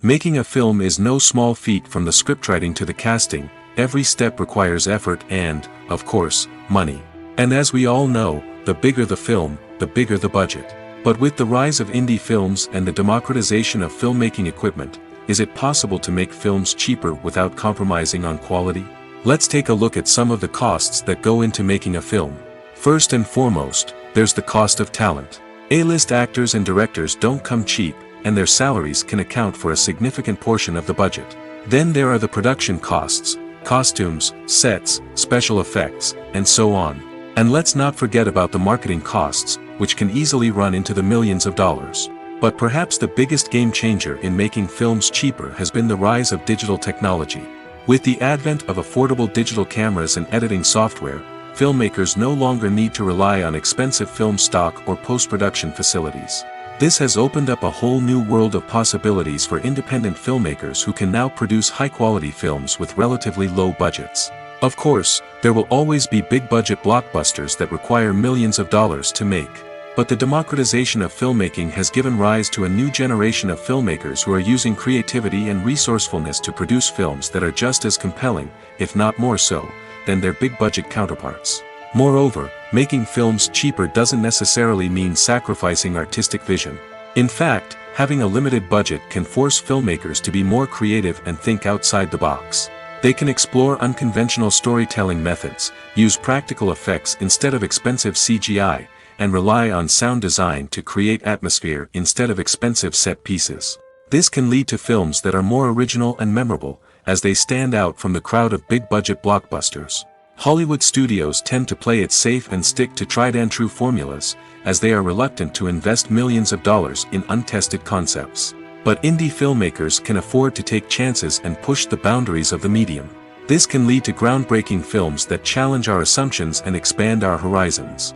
Making a film is no small feat. From the scriptwriting to the casting, every step requires effort and, of course, money. And as we all know, the bigger the film, the bigger the budget. But with the rise of indie films and the democratization of filmmaking equipment, is it possible to make films cheaper without compromising on quality? Let's take a look at some of the costs that go into making a film. First and foremost, there's the cost of talent. A-list actors and directors don't come cheap, and their salaries can account for a significant portion of the budget. Then there are the production costs, costumes, sets, special effects, and so on. And let's not forget about the marketing costs, which can easily run into the millions of dollars. But perhaps the biggest game changer in making films cheaper has been the rise of digital technology. With the advent of affordable digital cameras and editing software, filmmakers no longer need to rely on expensive film stock or post-production facilities. This has opened up a whole new world of possibilities for independent filmmakers who can now produce high-quality films with relatively low budgets. Of course, there will always be big-budget blockbusters that require millions of dollars to make. But the democratization of filmmaking has given rise to a new generation of filmmakers who are using creativity and resourcefulness to produce films that are just as compelling, if not more so, than their big-budget counterparts. Moreover, making films cheaper doesn't necessarily mean sacrificing artistic vision. In fact, having a limited budget can force filmmakers to be more creative and think outside the box. They can explore unconventional storytelling methods, use practical effects instead of expensive CGI, and rely on sound design to create atmosphere instead of expensive set pieces. This can lead to films that are more original and memorable, as they stand out from the crowd of big-budget blockbusters. Hollywood studios tend to play it safe and stick to tried-and-true formulas, as they are reluctant to invest millions of dollars in untested concepts. But indie filmmakers can afford to take chances and push the boundaries of the medium. This can lead to groundbreaking films that challenge our assumptions and expand our horizons.